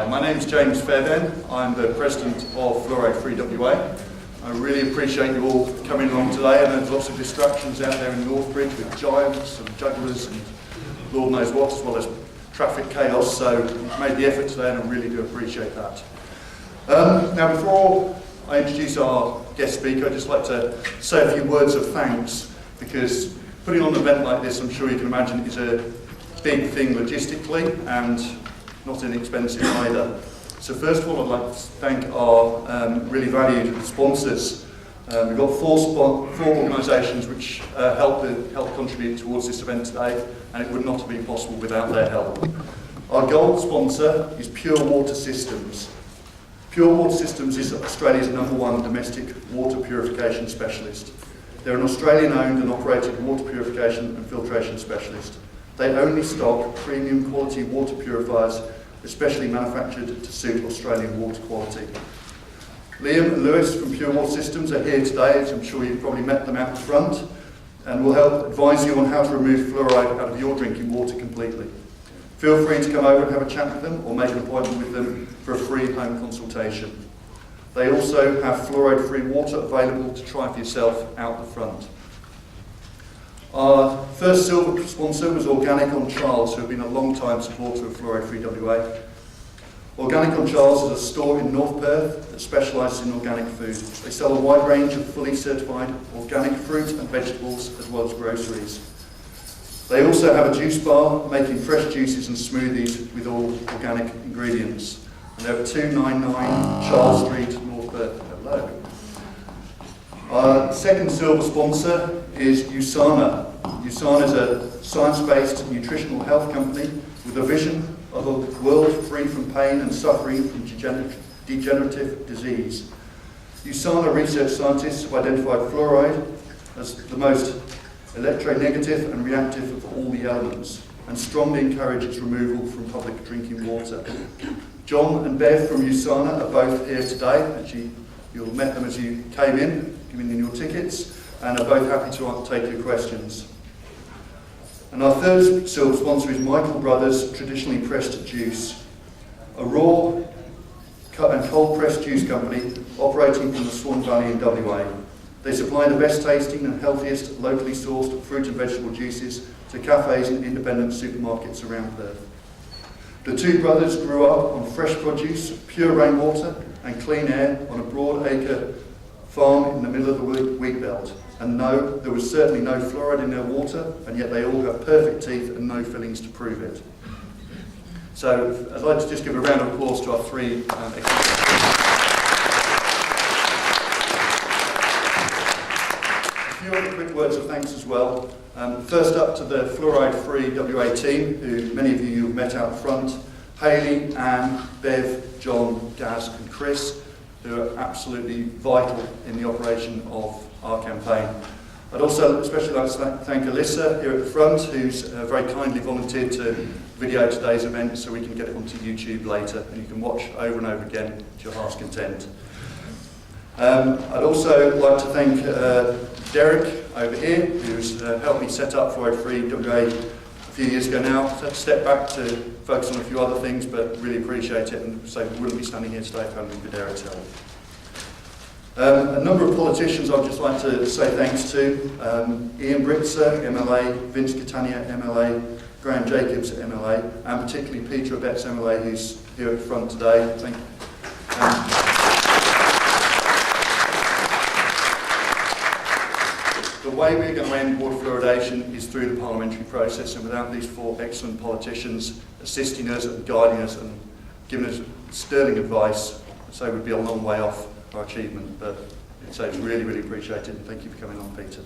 Hi, my name is James Fairbairn. I'm the president of Fluoride Free WA. I really appreciate you all coming along today. I know there's lots of distractions out there in Northbridge with giants and jugglers and Lord knows what, as well as traffic chaos, so you've made the effort today and I really do appreciate that. Now before I introduce our guest speaker, I'd just like to say a few words of thanks, because putting on an event like this, I'm sure you can imagine, is a big thing logistically and not inexpensive either. So first of all, I'd like to thank our really valued sponsors. We've got four organisations which help contribute towards this event today, and it would not have been possible without their help. Our gold sponsor is Pure Water Systems. Pure Water Systems is Australia's #1 domestic water purification specialist. They're an Australian-owned and operated water purification and filtration specialist. They only stock premium quality water purifiers, especially manufactured to suit Australian water quality. Liam and Lewis from Pure Water Systems are here today, as I'm sure you've probably met them out the front, and will help advise you on how to remove fluoride out of your drinking water completely. Feel free to come over and have a chat with them or make an appointment with them for a free home consultation. They also have fluoride-free water available to try for yourself out the front. Our first silver sponsor was Organic on Charles, who have been a long-time supporter of Fluoride Free WA. Organic on Charles is a store in North Perth that specialises in organic food. They sell a wide range of fully certified organic fruit and vegetables, as well as groceries. They also have a juice bar, making fresh juices and smoothies with all organic ingredients. And they're at 299 Charles Street, North Perth. Hello. Our second silver sponsor is USANA. USANA is a science-based nutritional health company with a vision of a world free from pain and suffering from degenerative disease. USANA research scientists have identified fluoride as the most electronegative and reactive of all the elements, and strongly encourage its removal from public drinking water. John and Bev from USANA are both here today. Actually, you'll have met them as you came in, giving in your tickets, and are both happy to take your questions. And our third silver sponsor is Michael Brothers Traditionally Pressed Juice, a raw and cold pressed juice company operating from the Swan Valley in WA. They supply the best tasting and healthiest locally sourced fruit and vegetable juices to cafes and independent supermarkets around Perth. The two brothers grew up on fresh produce, pure rainwater and clean air on a broad acre farm in the middle of the wheat belt. And no, there was certainly no fluoride in their water, and yet they all have perfect teeth and no fillings to prove it. So I'd like to just give a round of applause to our three A few other quick words of thanks as well. First up to the Fluoride Free WA team, who many of you have met out front. Hayley, Anne, Bev, John, Gaz and Chris, who are absolutely vital in the operation of our campaign. I'd also especially like to thank Alyssa here at the front, who's very kindly volunteered to video today's event so we can get it onto YouTube later and you can watch over and over again to your heart's content. I'd also like to thank Derek over here, who's helped me set up Fluoride Free WA a few years ago now. So I had to step back to focus on a few other things, but really appreciate it, and so we wouldn't be standing here today if it hadn't been for Derek's help. A number of politicians I'd just like to say thanks to. Ian Britzer, MLA, Vince Catania, MLA, Graham Jacobs, MLA, and particularly Peter Abetz, MLA, who's here at the front today. Thank you. The way we're going to end water fluoridation is through the parliamentary process, and without these four excellent politicians assisting us and guiding us and giving us sterling advice, I'd say we'd be a long way off our achievement, but it's really, really appreciated, and thank you for coming on, Peter.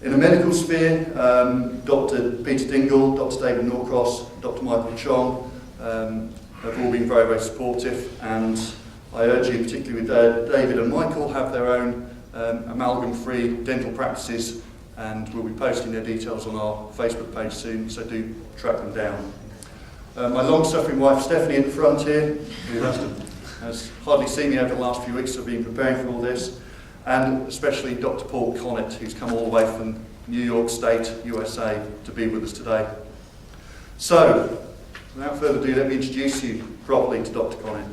In the medical sphere, Dr. Peter Dingle, Dr. David Norcross, Dr. Michael Chong have all been very, very supportive, and I urge you, particularly with David and Michael, have their own amalgam-free dental practices, and we'll be posting their details on our Facebook page soon, so do track them down. My long-suffering wife Stephanie at the front here, who has hardly seen me over the last few weeks, so I've been preparing for all this, and especially Dr. Paul Connett, who's come all the way from New York State, USA, to be with us today. So, Without further ado, let me introduce you properly to Dr. Connett.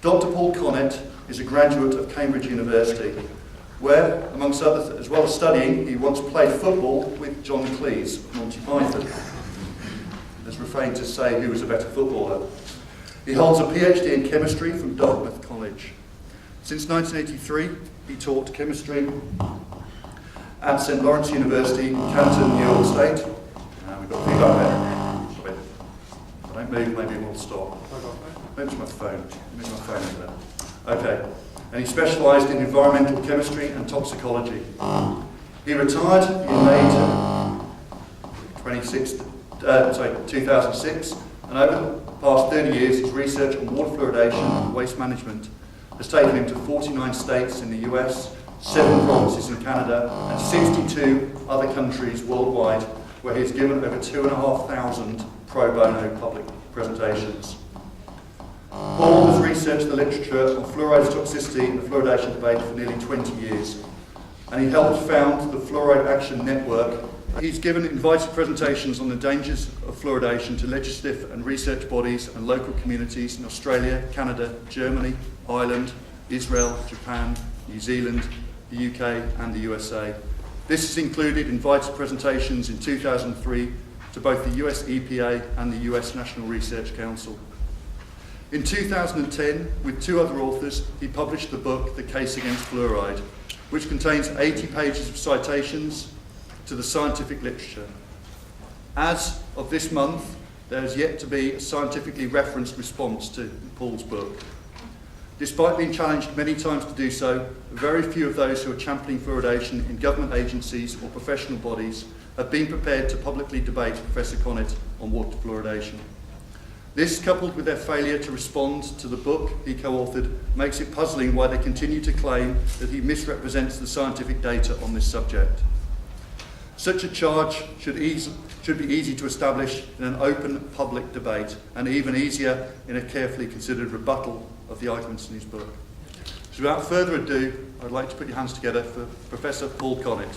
Dr. Paul Connett is a graduate of Cambridge University, where, amongst others, as well as studying, he once played football with John Cleese of Monty Python. There's refrain to say who was a better footballer. He holds a PhD in chemistry from Dartmouth College. Since 1983, he taught chemistry at St. Lawrence University, Canton, New York State. We've got feedback there. Sorry. If I don't move, maybe it will stop. Maybe it's my phone. Maybe my phone is there. Okay. And he specialised in environmental chemistry and toxicology. He retired in May 2006, and over the past 30 years, his research on water fluoridation and waste management has taken him to 49 states in the US, 7 provinces in Canada, and 62 other countries worldwide, where he's given over 2,500 pro bono public presentations. Paul has researched the literature on fluoride's toxicity and the fluoridation debate for nearly 20 years, and he helped found the Fluoride Action Network. He's given invited presentations on the dangers of fluoridation to legislative and research bodies and local communities in Australia, Canada, Germany, Ireland, Israel, Japan, New Zealand, the UK and the USA. This has included invited presentations in 2003 to both the US EPA and the US National Research Council. In 2010, with 2 other authors, he published the book The Case Against Fluoride, which contains 80 pages of citations to the scientific literature. As of this month, there has yet to be a scientifically referenced response to Paul's book. Despite being challenged many times to do so, very few of those who are championing fluoridation in government agencies or professional bodies have been prepared to publicly debate Professor Connett on water fluoridation. This, coupled with their failure to respond to the book he co-authored, makes it puzzling why they continue to claim that he misrepresents the scientific data on this subject. Such a charge should be easy to establish in an open public debate, and even easier in a carefully considered rebuttal of the arguments in his book. So without further ado, I'd like to put your hands together for Professor Paul Connett.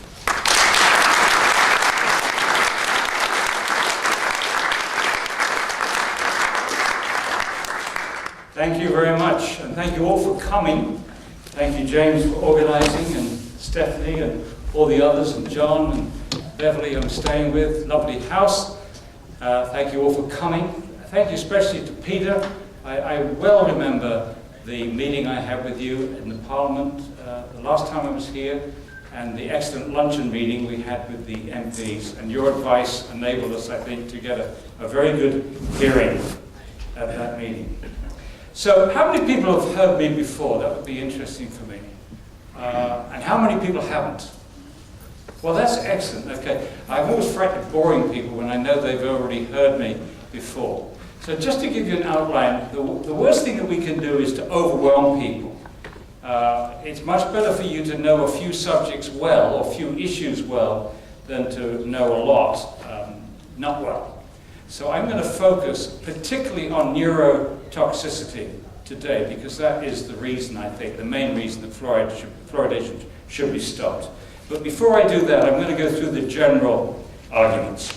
Thank you very much, and thank you all for coming. Thank you, James, for organising, and Stephanie, and all the others, and John, and Beverly, I'm staying with. Lovely house. Thank you all for coming. Thank you especially to Peter. I well remember the meeting I had with you in the Parliament the last time I was here, and the excellent luncheon meeting we had with the MPs, and your advice enabled us, I think, to get a very good hearing at that meeting. So, how many people have heard me before? That would be interesting for me. And how many people haven't? Well, that's excellent. Okay, I'm always frightened of boring people when I know they've already heard me before. So just to give you an outline, the worst thing that we can do is to overwhelm people. It's much better for you to know a few subjects well, or a few issues well, than to know a lot not well. So I'm going to focus particularly on neurotoxicity today, because that is the reason, I think, the main reason that fluoridation should be stopped. But before I do that, I'm going to go through the general arguments.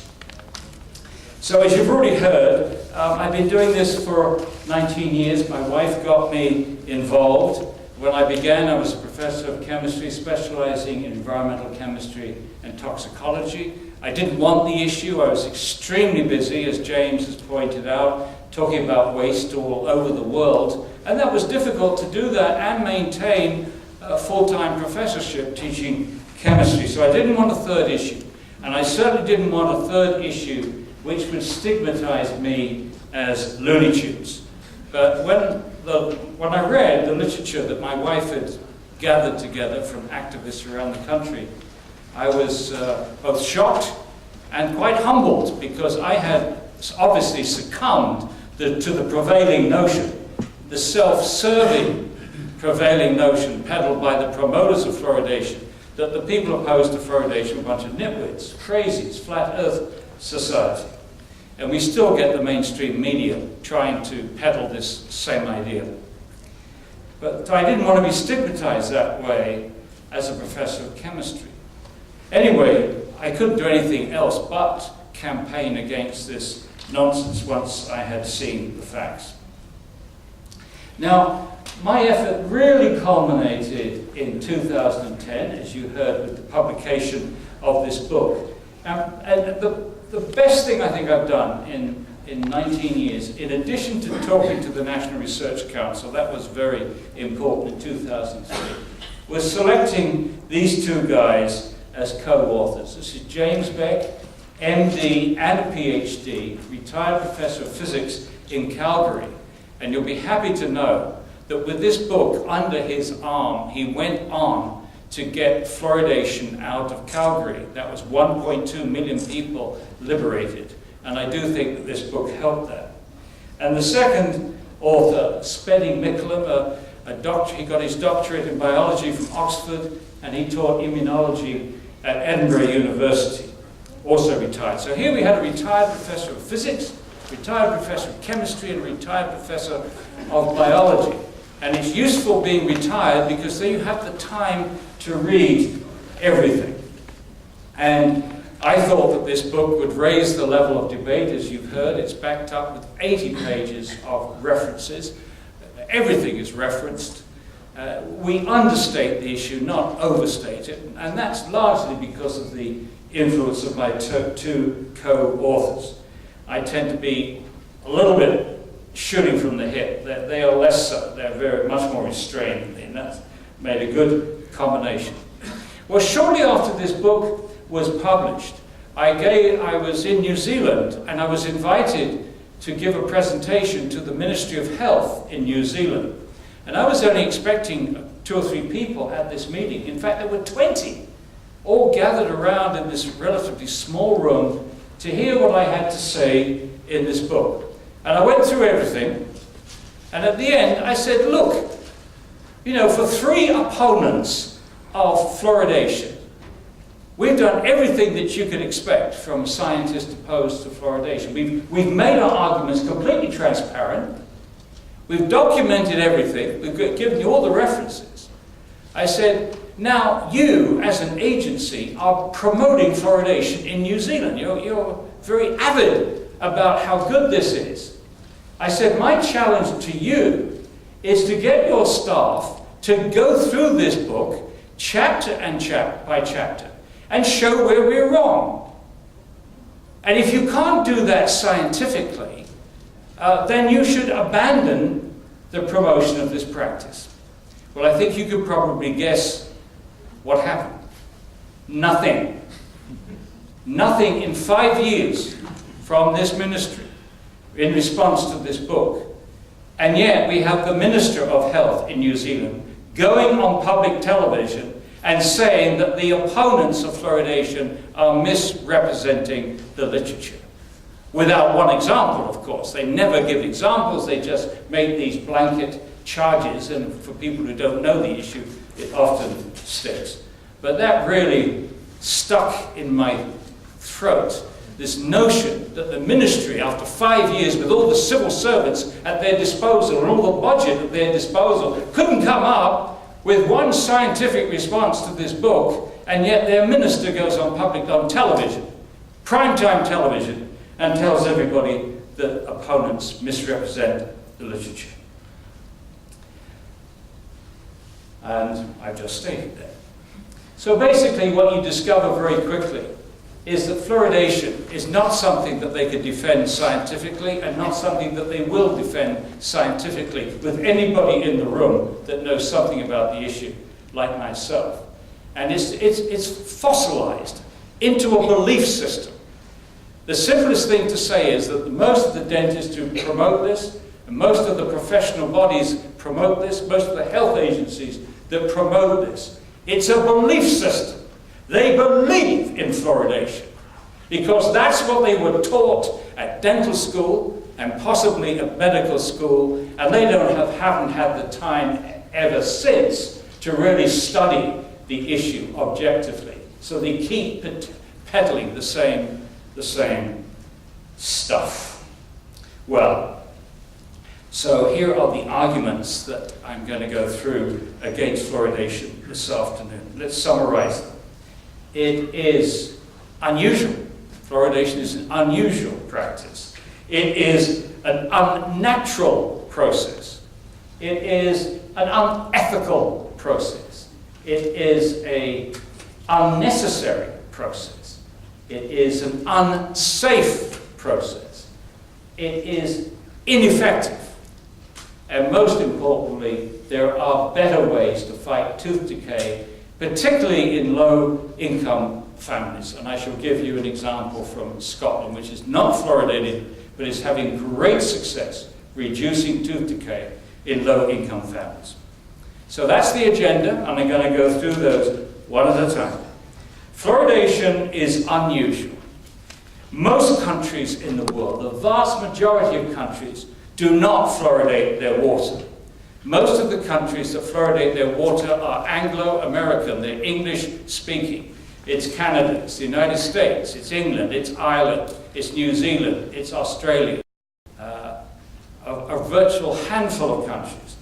So as you've already heard, I've been doing this for 19 years. My wife got me involved. When I began, I was a professor of chemistry, specializing in environmental chemistry and toxicology. I didn't want the issue. I was extremely busy, as James has pointed out, talking about waste all over the world. And that was difficult to do that and maintain a full-time professorship teaching chemistry. So I didn't want a third issue. And I certainly didn't want a third issue which would stigmatize me as Looney Tunes. But when I read the literature that my wife had gathered together from activists around the country, I was both shocked and quite humbled, because I had obviously succumbed to the prevailing notion, the self-serving prevailing notion peddled by the promoters of fluoridation, that the people opposed to fluoridation were a bunch of nitwits, crazies, flat earth society. And we still get the mainstream media trying to peddle this same idea. But I didn't want to be stigmatized that way as a professor of chemistry. Anyway, I couldn't do anything else but campaign against this nonsense once I had seen the facts. Now, my effort really culminated in 2010, as you heard, with the publication of this book. And the best thing I think I've done in 19 years, in addition to talking to the National Research Council, that was very important in 2003, was selecting these two guys as co-authors. This is James Beck, MD and a PhD, retired professor of physics in Calgary. And you'll be happy to know that with this book under his arm, he went on to get fluoridation out of Calgary. That was 1.2 million people liberated. And I do think that this book helped that. And the second author, Speddy Micklem, a doctor, he got his doctorate in biology from Oxford, and he taught immunology at Edinburgh University, also retired. So here we had a retired professor of physics, retired professor of chemistry, and retired professor of biology. And it's useful being retired because then you have the time to read everything. And I thought that this book would raise the level of debate, as you've heard. It's backed up with 80 pages of references. Everything is referenced. We understate the issue, not overstate it. And that's largely because of the influence of my two co-authors. I tend to be a little bit shooting from the hip. They are less so. They're very much more restrained, and that's made a good combination. Well, shortly after this book was published, I was in New Zealand, and I was invited to give a presentation to the Ministry of Health in New Zealand. And I was only expecting 2 or 3 people at this meeting. In fact, there were 20, all gathered around in this relatively small room to hear what I had to say in this book. And I went through everything, and at the end I said, look, you know, for 3 opponents of fluoridation, we've done everything that you could expect from scientists opposed to fluoridation. We've made our arguments completely transparent. We've documented everything. We've given you all the references. I said, now you, as an agency, are promoting fluoridation in New Zealand. You're very avid about how good this is. I said, my challenge to you is to get your staff to go through this book, chapter by chapter, and show where we're wrong. And if you can't do that scientifically, then you should abandon the promotion of this practice. Well, I think you could probably guess what happened. Nothing. Nothing in 5 years from this ministry in response to this book. And yet we have the Minister of Health in New Zealand going on public television and saying that the opponents of fluoridation are misrepresenting the literature. Without one example, of course. They never give examples, they just make these blanket charges, and for people who don't know the issue, it often sticks. But that really stuck in my throat, this notion that the ministry, after 5 years with all the civil servants at their disposal and all the budget at their disposal, couldn't come up with one scientific response to this book, and yet their minister goes on television, primetime television, and tells everybody that opponents misrepresent the literature. And I've just stated that. So basically what you discover very quickly is that fluoridation is not something that they could defend scientifically, and not something that they will defend scientifically with anybody in the room that knows something about the issue, like myself. And it's fossilized into a belief system. The simplest thing to say is that most of the dentists who promote this, and most of the professional bodies promote this, most of the health agencies that promote this, it's a belief system. They believe in fluoridation because that's what they were taught at dental school and possibly at medical school, and they haven't had the time ever since to really study the issue objectively. So they keep peddling the same stuff. Well, so here are the arguments that I'm going to go through against fluoridation this afternoon. Let's summarize them. It is unusual. Fluoridation is an unusual practice. It is an unnatural process. It is an unethical process. It is an unnecessary process. It is an unsafe process. It is ineffective. And most importantly, there are better ways to fight tooth decay, particularly in low-income families. And I shall give you an example from Scotland, which is not fluoridated, but is having great success reducing tooth decay in low-income families. So that's the agenda, and I'm going to go through those one at a time. Fluoridation is unusual. Most countries in the world, the vast majority of countries, do not fluoridate their water. Most of the countries that fluoridate their water are Anglo-American, they're English-speaking. It's Canada, it's the United States, it's England, it's Ireland, it's New Zealand, it's Australia. A virtual handful of countries.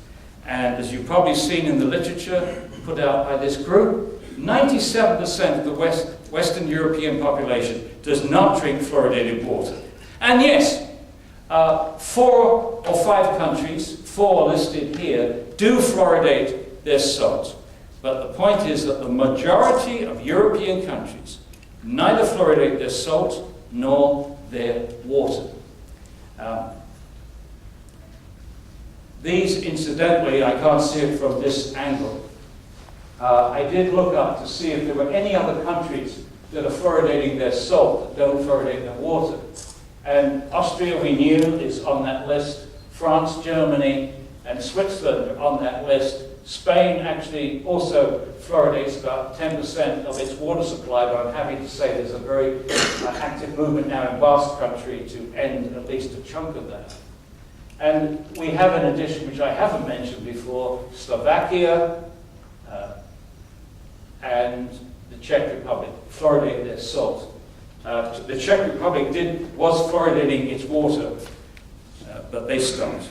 And as you've probably seen in the literature put out by this group, 97% of the Western European population does not drink fluoridated water. And yes, 4 or 5 countries, 4 listed here, do fluoridate their salt. But the point is that the majority of European countries neither fluoridate their salt nor their water. These, incidentally, I can't see it from this angle. I did look up to see if there were any other countries that are fluoridating their salt that don't fluoridate their water. And Austria, we knew, is on that list. France, Germany, and Switzerland are on that list. Spain actually also fluoridates about 10% of its water supply, but I'm happy to say there's a very active movement now in Basque Country to end at least a chunk of that. And we have an addition, which I haven't mentioned before, Slovakia and the Czech Republic fluoridate their salt. The Czech Republic was fluoridating its water, but they stopped.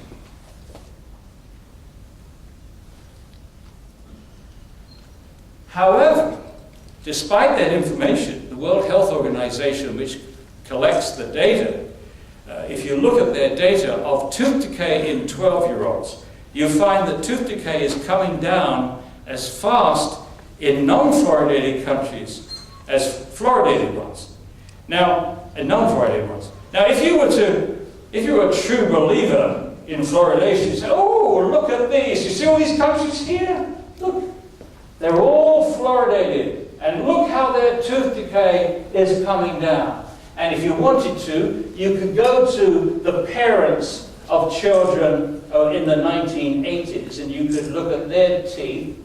However, despite that information, the World Health Organization, which collects the data, if you look at their data of tooth decay in 12-year-olds, you find that tooth decay is coming down as fast in non-fluoridated countries as fluoridated ones. Now, non-fluoridated ones. Now, if you were a true believer in fluoridation, you say, oh, look at these. You see all these countries here? Look, they're all fluoridated. And look how their tooth decay is coming down. And if you wanted to, you could go to the parents of children in the 1980s, and you could look at their teeth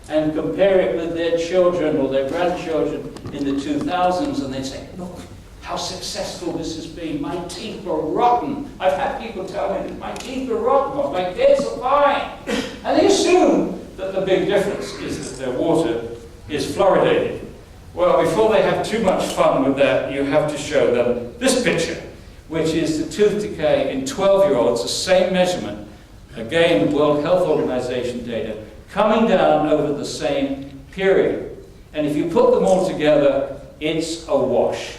and compare it with their children or their grandchildren in the 2000s, and they'd say, look how successful this has been. My teeth are rotten. I've had people tell me, my teeth are rotten, my teeth are fine. And they assume that the big difference is that their water is fluoridated. Well, before they have too much fun with that, you have to show them this picture, which is the tooth decay in 12-year-olds, the same measurement, again, World Health Organization data, coming down over the same period. And if you put them all together, it's a wash.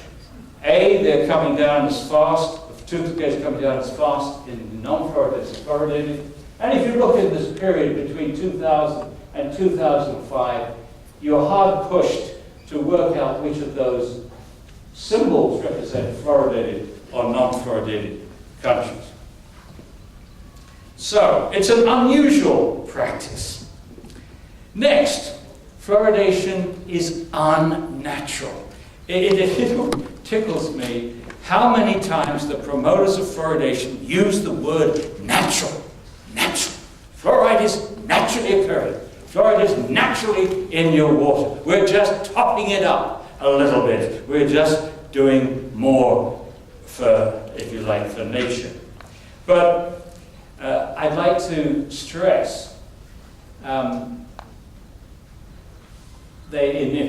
They're coming down as fast, the tooth decay is coming down as fast in non-fluoridated as fluoridated. And if you look at this period between 2000 and 2005, you're hard pushed to work out which of those symbols represent fluoridated or non-fluoridated countries. So, it's an unusual practice. Next, fluoridation is unnatural. It tickles me how many times the promoters of fluoridation use the word natural. Natural. Fluoride is naturally occurring. Fluoride is naturally in your water. We're just topping it up a little bit. We're just doing more for, if you like, for nature. But I'd like to stress, in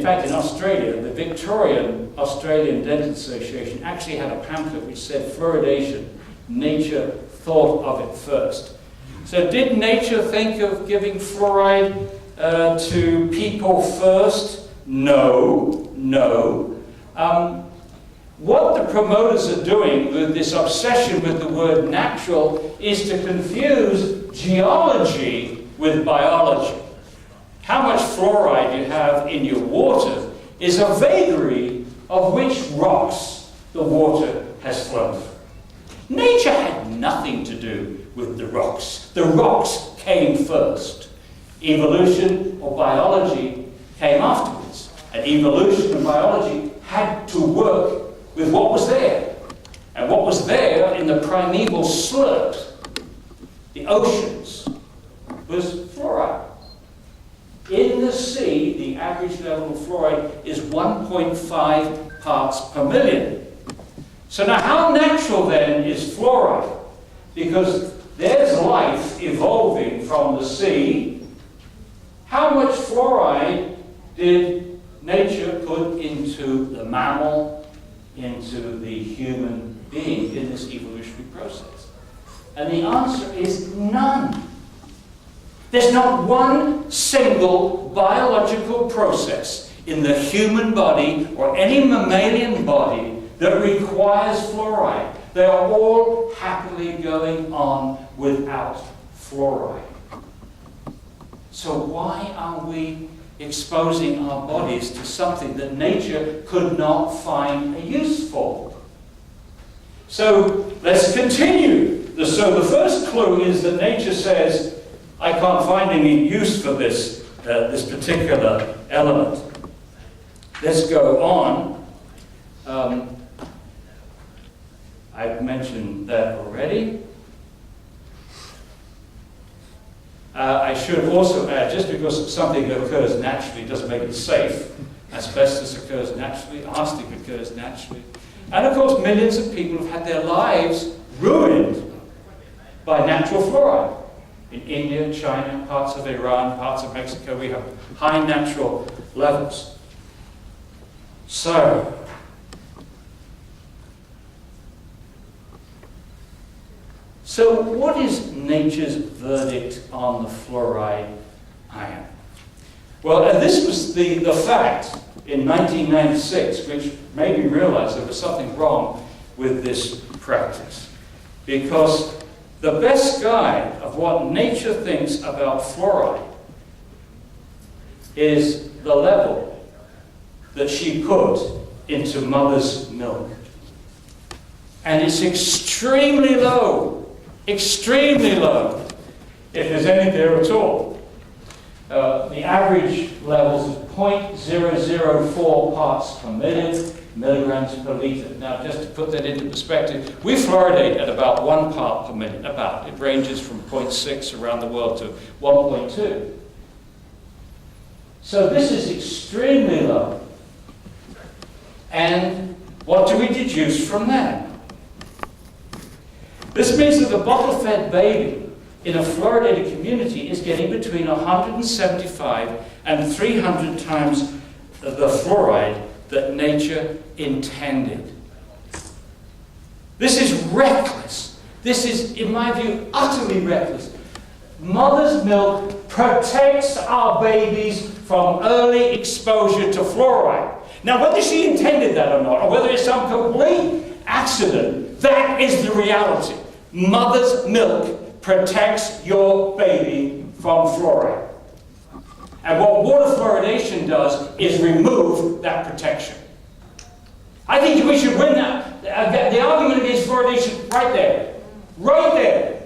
fact, in Australia, the Victorian Australian Dental Association actually had a pamphlet which said fluoridation, nature thought of it first. So did nature think of giving fluoride to people first? No. what the promoters are doing with this obsession with the word natural is to confuse geology with biology. How much fluoride you have in your water is a vagary of which rocks the water has flown from. Nature had nothing to do with the rocks. The rocks came first. Evolution or biology came afterwards. And evolution and biology had to work with what was there. And what was there in the primeval slurp, the oceans, was fluoride. In the sea, the average level of fluoride is 1.5 parts per million. So now how natural then is fluoride? Because there's life evolving from the sea. How much fluoride did nature put into the mammal, into the human being in this evolutionary process? And the answer is none. There's not one single biological process in the human body or any mammalian body that requires fluoride. They are all happily going on without fluoride. So why are we exposing our bodies to something that nature could not find a use for? So let's continue. So the first clue is that nature says, I can't find any use for this particular element. Let's go on. I've mentioned that already. I should also add, just because something occurs naturally doesn't make it safe. Asbestos occurs naturally, arsenic occurs naturally. And of course, millions of people have had their lives ruined by natural fluoride. In India, China, parts of Iran, parts of Mexico, we have high natural levels. So, what is nature's verdict on the fluoride ion? Well, and this was the fact in 1996, which made me realize there was something wrong with this practice. Because the best guide of what nature thinks about fluoride is the level that she put into mother's milk. And it's extremely low. Extremely low, if there's any there at all. The average levels is 0.004 parts per million, milligrams per litre. Now, just to put that into perspective, we fluoridate at about 1 part per million, about. It ranges from 0.6 around the world to 1.2. So this is extremely low. And what do we deduce from that? This means that the bottle-fed baby in a fluoridated community is getting between 175 and 300 times the fluoride that nature intended. This is reckless. This is, in my view, utterly reckless. Mother's milk protects our babies from early exposure to fluoride. Now, whether she intended that or not, or whether it's some complete accident, that is the reality. Mother's milk protects your baby from fluoride. And what water fluoridation does is remove that protection. I think we should win that. The argument against fluoridation right there. Right there.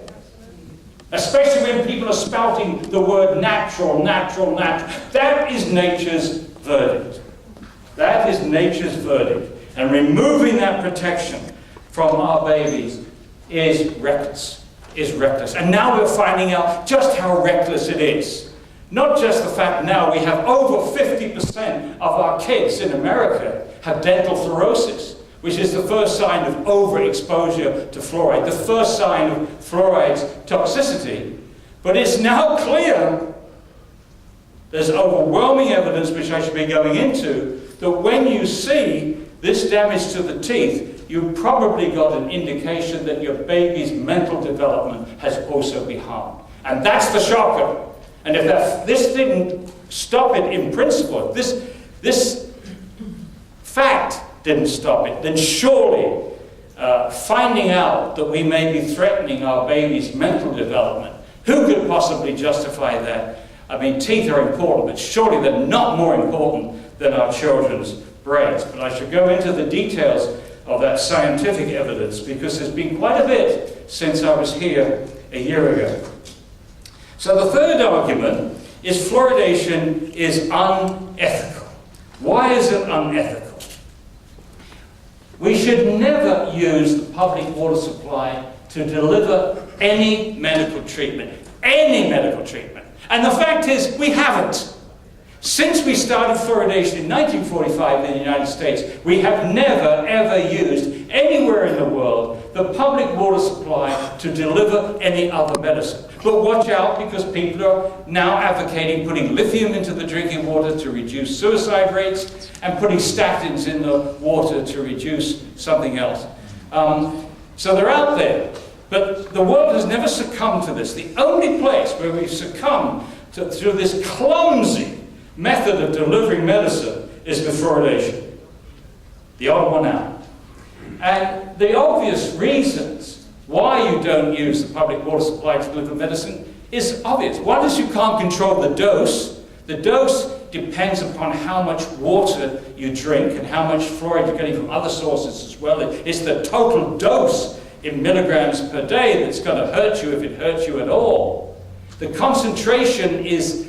Especially when people are spouting the word natural, natural, natural. That is nature's verdict. That is nature's verdict. And removing that protection from our babies is reckless. And now we're finding out just how reckless it is. Not just the fact now we have over 50% of our kids in America have dental fluorosis, which is the first sign of overexposure to fluoride, the first sign of fluoride's toxicity. But it's now clear, there's overwhelming evidence, which I should be going into, that when you see this damage to the teeth, you've probably got an indication that your baby's mental development has also been harmed. And that's the shocker. And if this didn't stop it in principle, this fact didn't stop it, then surely finding out that we may be threatening our baby's mental development, who could possibly justify that? I mean, teeth are important, but surely they're not more important than our children's brains. But I should go into the details of that scientific evidence, because there's been quite a bit since I was here a year ago. So the third argument is fluoridation is unethical. Why is it unethical? We should never use the public water supply to deliver any medical treatment. Any medical treatment. And the fact is, we haven't. Since we started fluoridation in 1945 in the United States, we have never, ever used anywhere in the world the public water supply to deliver any other medicine. But watch out, because people are now advocating putting lithium into the drinking water to reduce suicide rates and putting statins in the water to reduce something else. So they're out there. But the world has never succumbed to this. The only place where we've succumbed to this clumsy method of delivering medicine is with fluoridation. The odd one out. And the obvious reasons why you don't use the public water supply to deliver medicine is obvious. One is you can't control the dose. The dose depends upon how much water you drink and how much fluoride you're getting from other sources as well. It's the total dose in milligrams per day that's going to hurt you, if it hurts you at all. The concentration is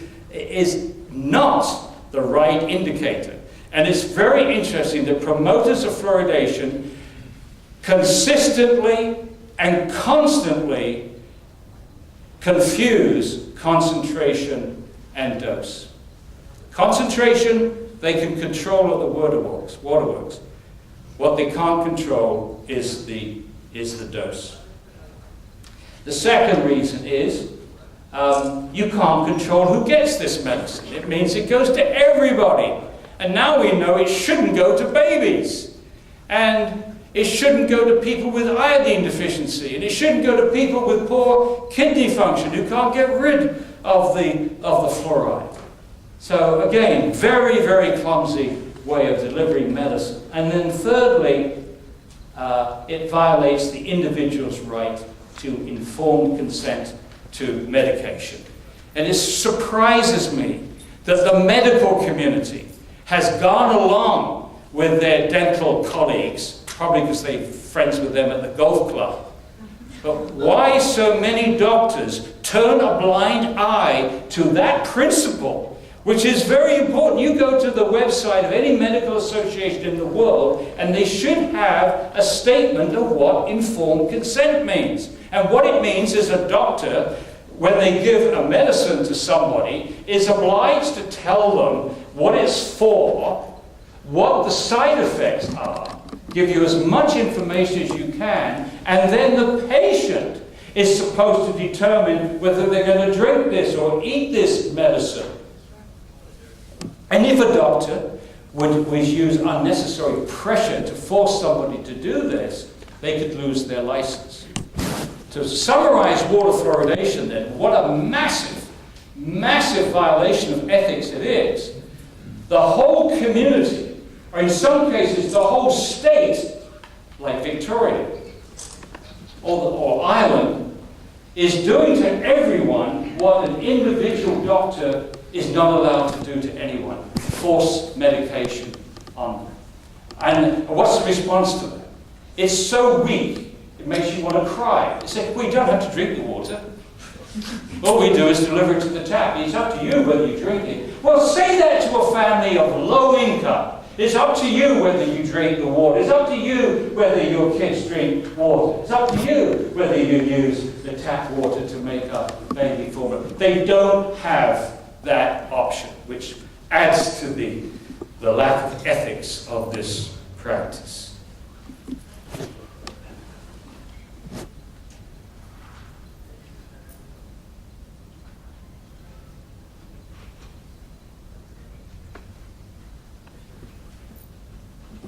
not the right indicator. And it's very interesting that promoters of fluoridation consistently and constantly confuse concentration and dose. Concentration, they can control at the waterworks. What they can't control is the dose. The second reason is you can't control who gets this medicine. It means it goes to everybody. And now we know it shouldn't go to babies. And it shouldn't go to people with iodine deficiency. And it shouldn't go to people with poor kidney function who can't get rid of the fluoride. So again, very, very clumsy way of delivering medicine. And then thirdly, it violates the individual's right to informed consent to medication. And it surprises me that the medical community has gone along with their dental colleagues, probably because they're friends with them at the golf club. But why so many doctors turn a blind eye to that principle, which is very important. You go to the website of any medical association in the world, and they should have a statement of what informed consent means. And what it means is a doctor, when they give a medicine to somebody, is obliged to tell them what it's for, what the side effects are, give you as much information as you can, and then the patient is supposed to determine whether they're going to drink this or eat this medicine. And if a doctor would use unnecessary pressure to force somebody to do this, they could lose their license. To summarize water fluoridation then, what a massive, massive violation of ethics it is. The whole community, or in some cases the whole state, like Victoria or Ireland, is doing to everyone what an individual doctor is not allowed to do to anyone. Force medication on them. And what's the response to that? It's so weak, it makes you want to cry. They say, we don't have to drink the water. All we do is deliver it to the tap. It's up to you whether you drink it. Well, say that to a family of low income. It's up to you whether you drink the water. It's up to you whether your kids drink water. It's up to you whether you use the tap water to make up baby formula. They don't have that option, which adds to the lack of ethics of this practice.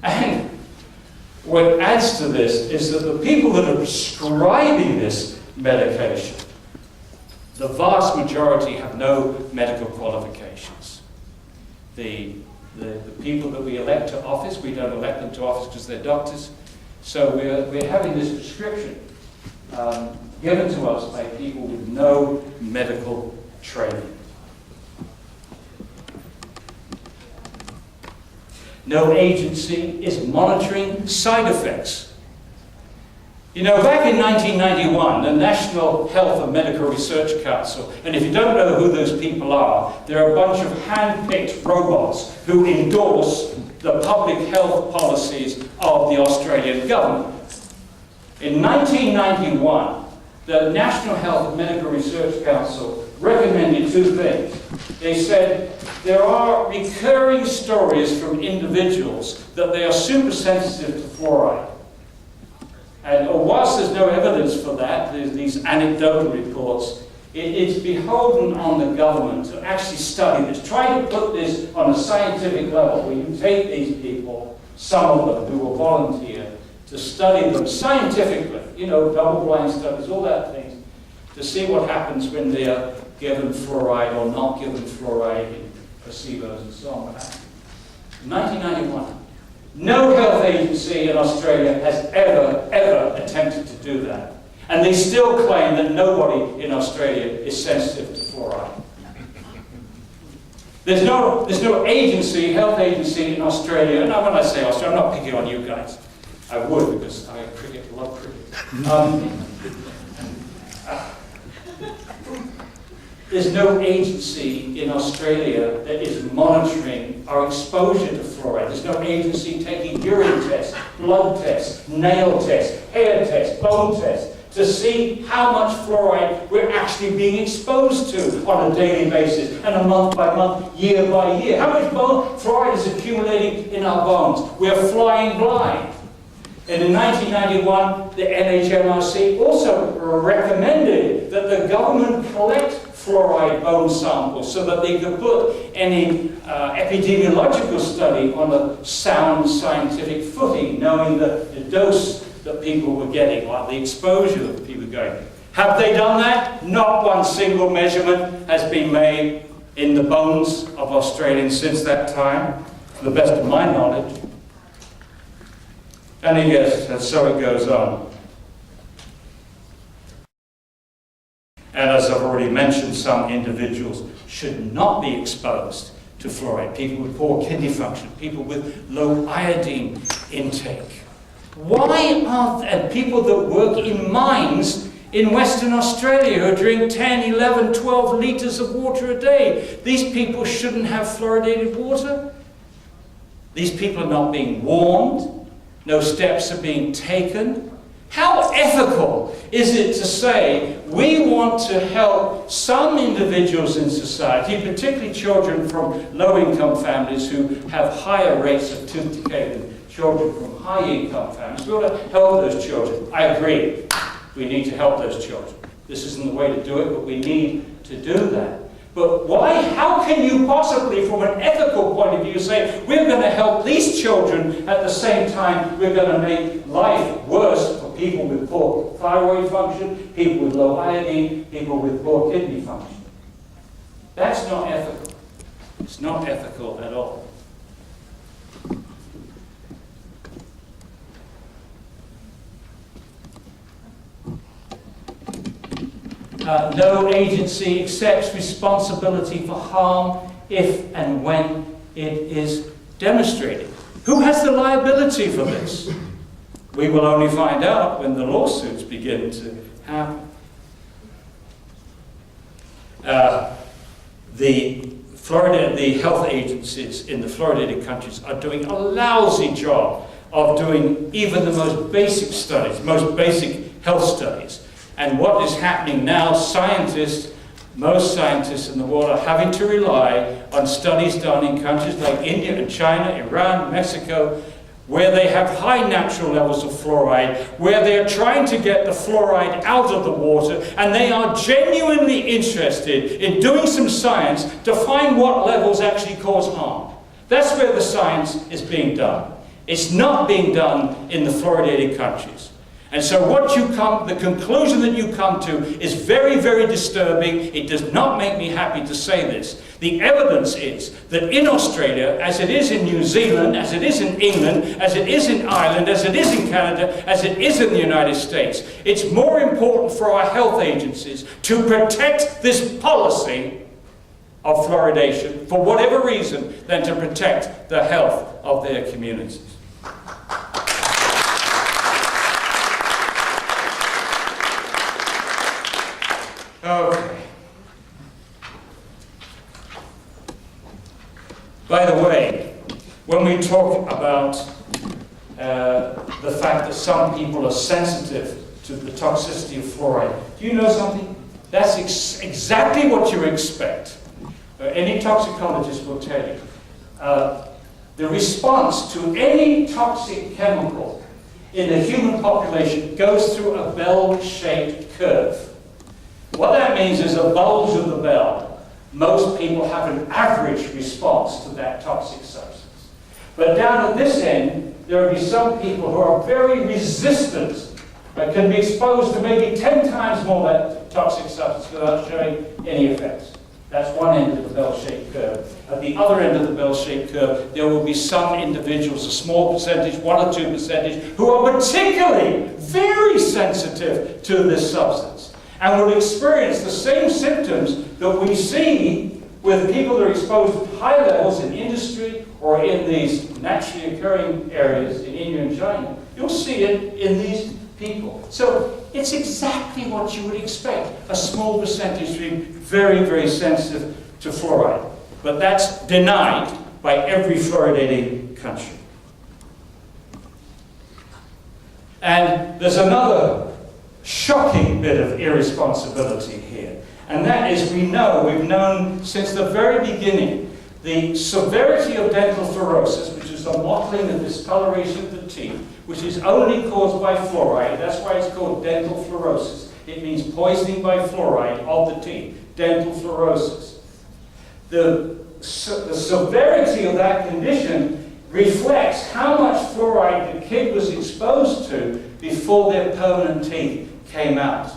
And what adds to this is that the people that are prescribing this medication, the vast majority have no medical qualifications. The the people that we elect to office. We don't elect them to office because they're doctors. So we're having this prescription given to us by people with no medical training. No agency is monitoring side effects. You know, back in 1991, the National Health and Medical Research Council, and if you don't know who those people are, they're a bunch of hand-picked robots who endorse the public health policies of the Australian government. In 1991, the National Health and Medical Research Council recommended two things. They said there are recurring stories from individuals that they are super sensitive to fluoride. And whilst there's no evidence for that, there's these anecdotal reports, it's beholden on the government to actually study this. Try to put this on a scientific level where you take these people, some of them who will volunteer, to study them scientifically, you know, double-blind studies, all that things, to see what happens when they are given fluoride or not given fluoride in placebos and so on. 1991. No health agency in Australia has ever attempted to do that. And they still claim that nobody in Australia is sensitive to fluoride. There's no agency, health agency in Australia, and when I say Australia, I'm not picking on you guys. I would, because I love cricket. There's no agency in Australia that is monitoring our exposure to fluoride. There's no agency taking urine tests, blood tests, nail tests, hair tests, bone tests, to see how much fluoride we're actually being exposed to on a daily basis, and a month by month, year by year. How much fluoride is accumulating in our bones? We're flying blind. And in 1991, the NHMRC also recommended that the government collect fluoride bone samples so that they could put any epidemiological study on a sound scientific footing, knowing the dose that people were getting, or the exposure that people were getting. Have they done that? Not one single measurement has been made in the bones of Australians since that time, to the best of my knowledge. And I guess, and so it goes on. And as I've already mentioned, some individuals should not be exposed to fluoride. People with poor kidney function, people with low iodine intake. Why aren't people that work in mines in Western Australia who drink 10, 11, 12 litres of water a day? These people shouldn't have fluoridated water. These people are not being warned. No steps are being taken. How ethical is it to say we want to help some individuals in society, particularly children from low-income families who have higher rates of tooth decay than children from high-income families? We want to help those children. I agree. We need to help those children. This isn't the way to do it, but we need to do that. But why? How can you possibly, from an ethical point of view, say we're going to help these children at the same time we're going to make life worse for people with poor thyroid function, people with low iodine, people with poor kidney function? That's not ethical. It's not ethical at all. No agency accepts responsibility for harm if and when it is demonstrated. Who has the liability for this? We will only find out when the lawsuits begin to happen. The health agencies in the fluoridated countries are doing a lousy job of doing even the most basic studies, most basic health studies. And what is happening now, most scientists in the world are having to rely on studies done in countries like India and China, Iran, Mexico, where they have high natural levels of fluoride, where they are trying to get the fluoride out of the water, and they are genuinely interested in doing some science to find what levels actually cause harm. That's where the science is being done. It's not being done in the fluoridated countries. And so the conclusion that you come to is very, very disturbing. It does not make me happy to say this. The evidence is that in Australia, as it is in New Zealand, as it is in England, as it is in Ireland, as it is in Canada, as it is in the United States, it's more important for our health agencies to protect this policy of fluoridation, for whatever reason, than to protect the health of their communities. Okay. By the way, when we talk about the fact that some people are sensitive to the toxicity of fluoride, do you know something? That's exactly what you expect. Any toxicologist will tell you. The response to any toxic chemical in the human population goes through a bell-shaped curve. What that means is a bulge of the bell. Most people have an average response to that toxic substance. But down at this end, there will be some people who are very resistant, can be exposed to maybe 10 times more of that toxic substance without showing any effects. That's one end of the bell-shaped curve. At the other end of the bell-shaped curve, there will be some individuals, a small percentage, 1 or 2%, who are particularly very sensitive to this substance and will experience the same symptoms that we see with people that are exposed to high levels in industry or in these naturally occurring areas in India and China. You'll see it in these people. So it's exactly what you would expect. A small percentage being very, very sensitive to fluoride. But that's denied by every fluoridating country. And there's another shocking bit of irresponsibility here. And that is, we've known since the very beginning, the severity of dental fluorosis, which is the mottling and discoloration of the teeth, which is only caused by fluoride. That's why it's called dental fluorosis. It means poisoning by fluoride of the teeth, dental fluorosis. The severity of that condition reflects how much fluoride the kid was exposed to before their permanent teeth came out.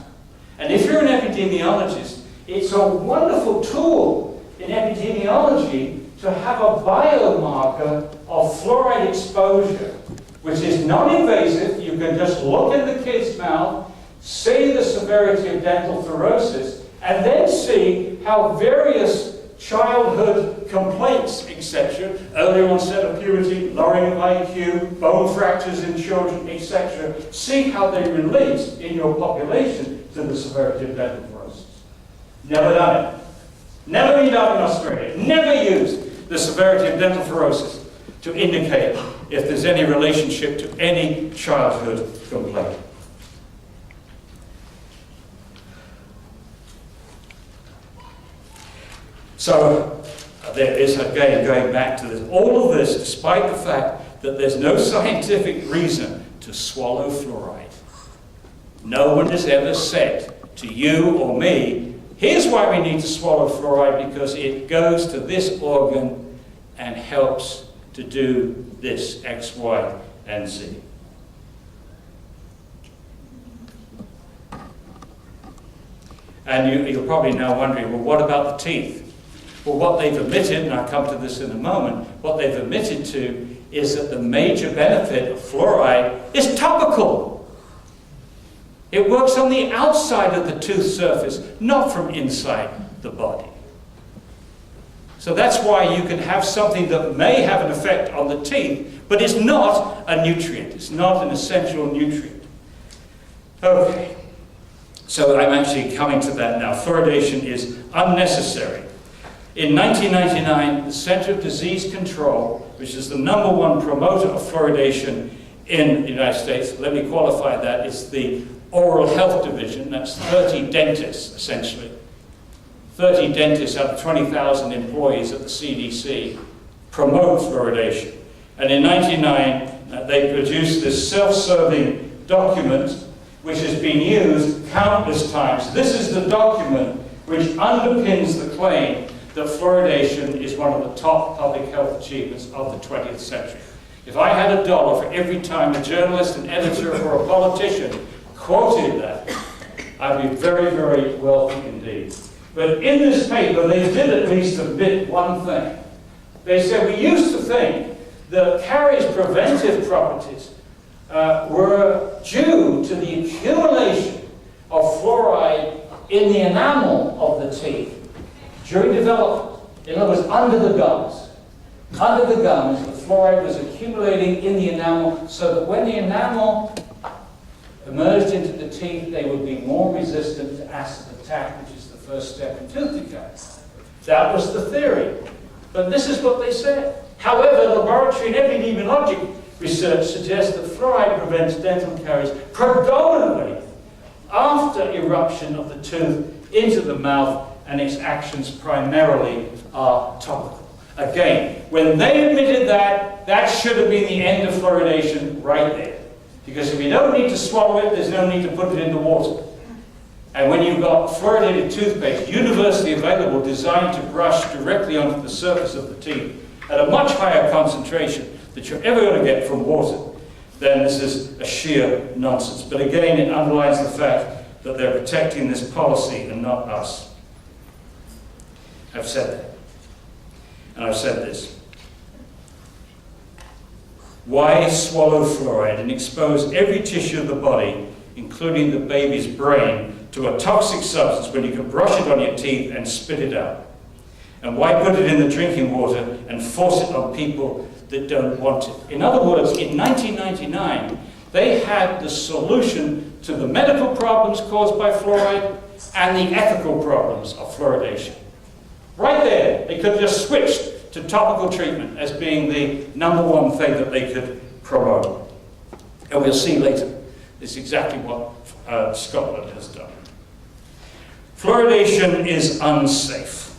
And if you're an epidemiologist, it's a wonderful tool in epidemiology to have a biomarker of fluoride exposure, which is non-invasive. You can just look in the kid's mouth, see the severity of dental fluorosis, and then see how various childhood complaints, etc., early onset of puberty, lowering of IQ, bone fractures in children, etc., see how they relate in your population to the severity of dental fluorosis. Never done it. Never been done in Australia. Never used the severity of dental fluorosis to indicate if there's any relationship to any childhood complaint. So, there is, again, going back to this, all of this, despite the fact that there's no scientific reason to swallow fluoride. No one has ever said to you or me, here's why we need to swallow fluoride, because it goes to this organ and helps to do this X, Y, and Z. And you're probably now wondering, well, what about the teeth? Well, what they've admitted, and I'll come to this in a moment, what they've admitted to is that the major benefit of fluoride is topical. It works on the outside of the tooth surface, not from inside the body. So that's why you can have something that may have an effect on the teeth, but it's not a nutrient. It's not an essential nutrient. Okay. So I'm actually coming to that now. Fluoridation is unnecessary. In 1999, the Center of Disease Control, which is the #1 promoter of fluoridation in the United States, let me qualify that, it's the Oral Health Division, that's 30 dentists, essentially. 30 dentists out of 20,000 employees at the CDC promote fluoridation. And in 1999, they produced this self-serving document which has been used countless times. This is the document which underpins the claim that fluoridation is one of the top public health achievements of the 20th century. If I had $1 for every time a journalist, an editor, or a politician quoted that, I'd be very, very wealthy indeed. But in this paper, they did at least admit one thing. They said, we used to think that caries' preventive properties were due to the accumulation of fluoride in the enamel of the teeth during development. In other words, under the gums. Under the gums, the fluoride was accumulating in the enamel so that when the enamel emerged into the teeth, they would be more resistant to acid attack, which is the first step in tooth decay. That was the theory. But this is what they said. However, laboratory and epidemiologic research suggests that fluoride prevents dental caries predominantly after eruption of the tooth into the mouth, and its actions primarily are topical. Again, when they admitted that, that should have been the end of fluoridation right there. Because if you don't need to swallow it, there's no need to put it in the water. And when you've got fluoridated toothpaste, universally available, designed to brush directly onto the surface of the teeth at a much higher concentration that you're ever going to get from water, then this is a sheer nonsense. But again, it underlines the fact that they're protecting this policy and not us. I've said that. And I've said this. Why swallow fluoride and expose every tissue of the body, including the baby's brain, to a toxic substance when you can brush it on your teeth and spit it out? And why put it in the drinking water and force it on people that don't want it? In other words, in 1999, they had the solution to the medical problems caused by fluoride and the ethical problems of fluoridation. Right there, they could have just switched to topical treatment as being the #1 thing that they could promote. And we'll see later, this is exactly what Scotland has done. Fluoridation is unsafe.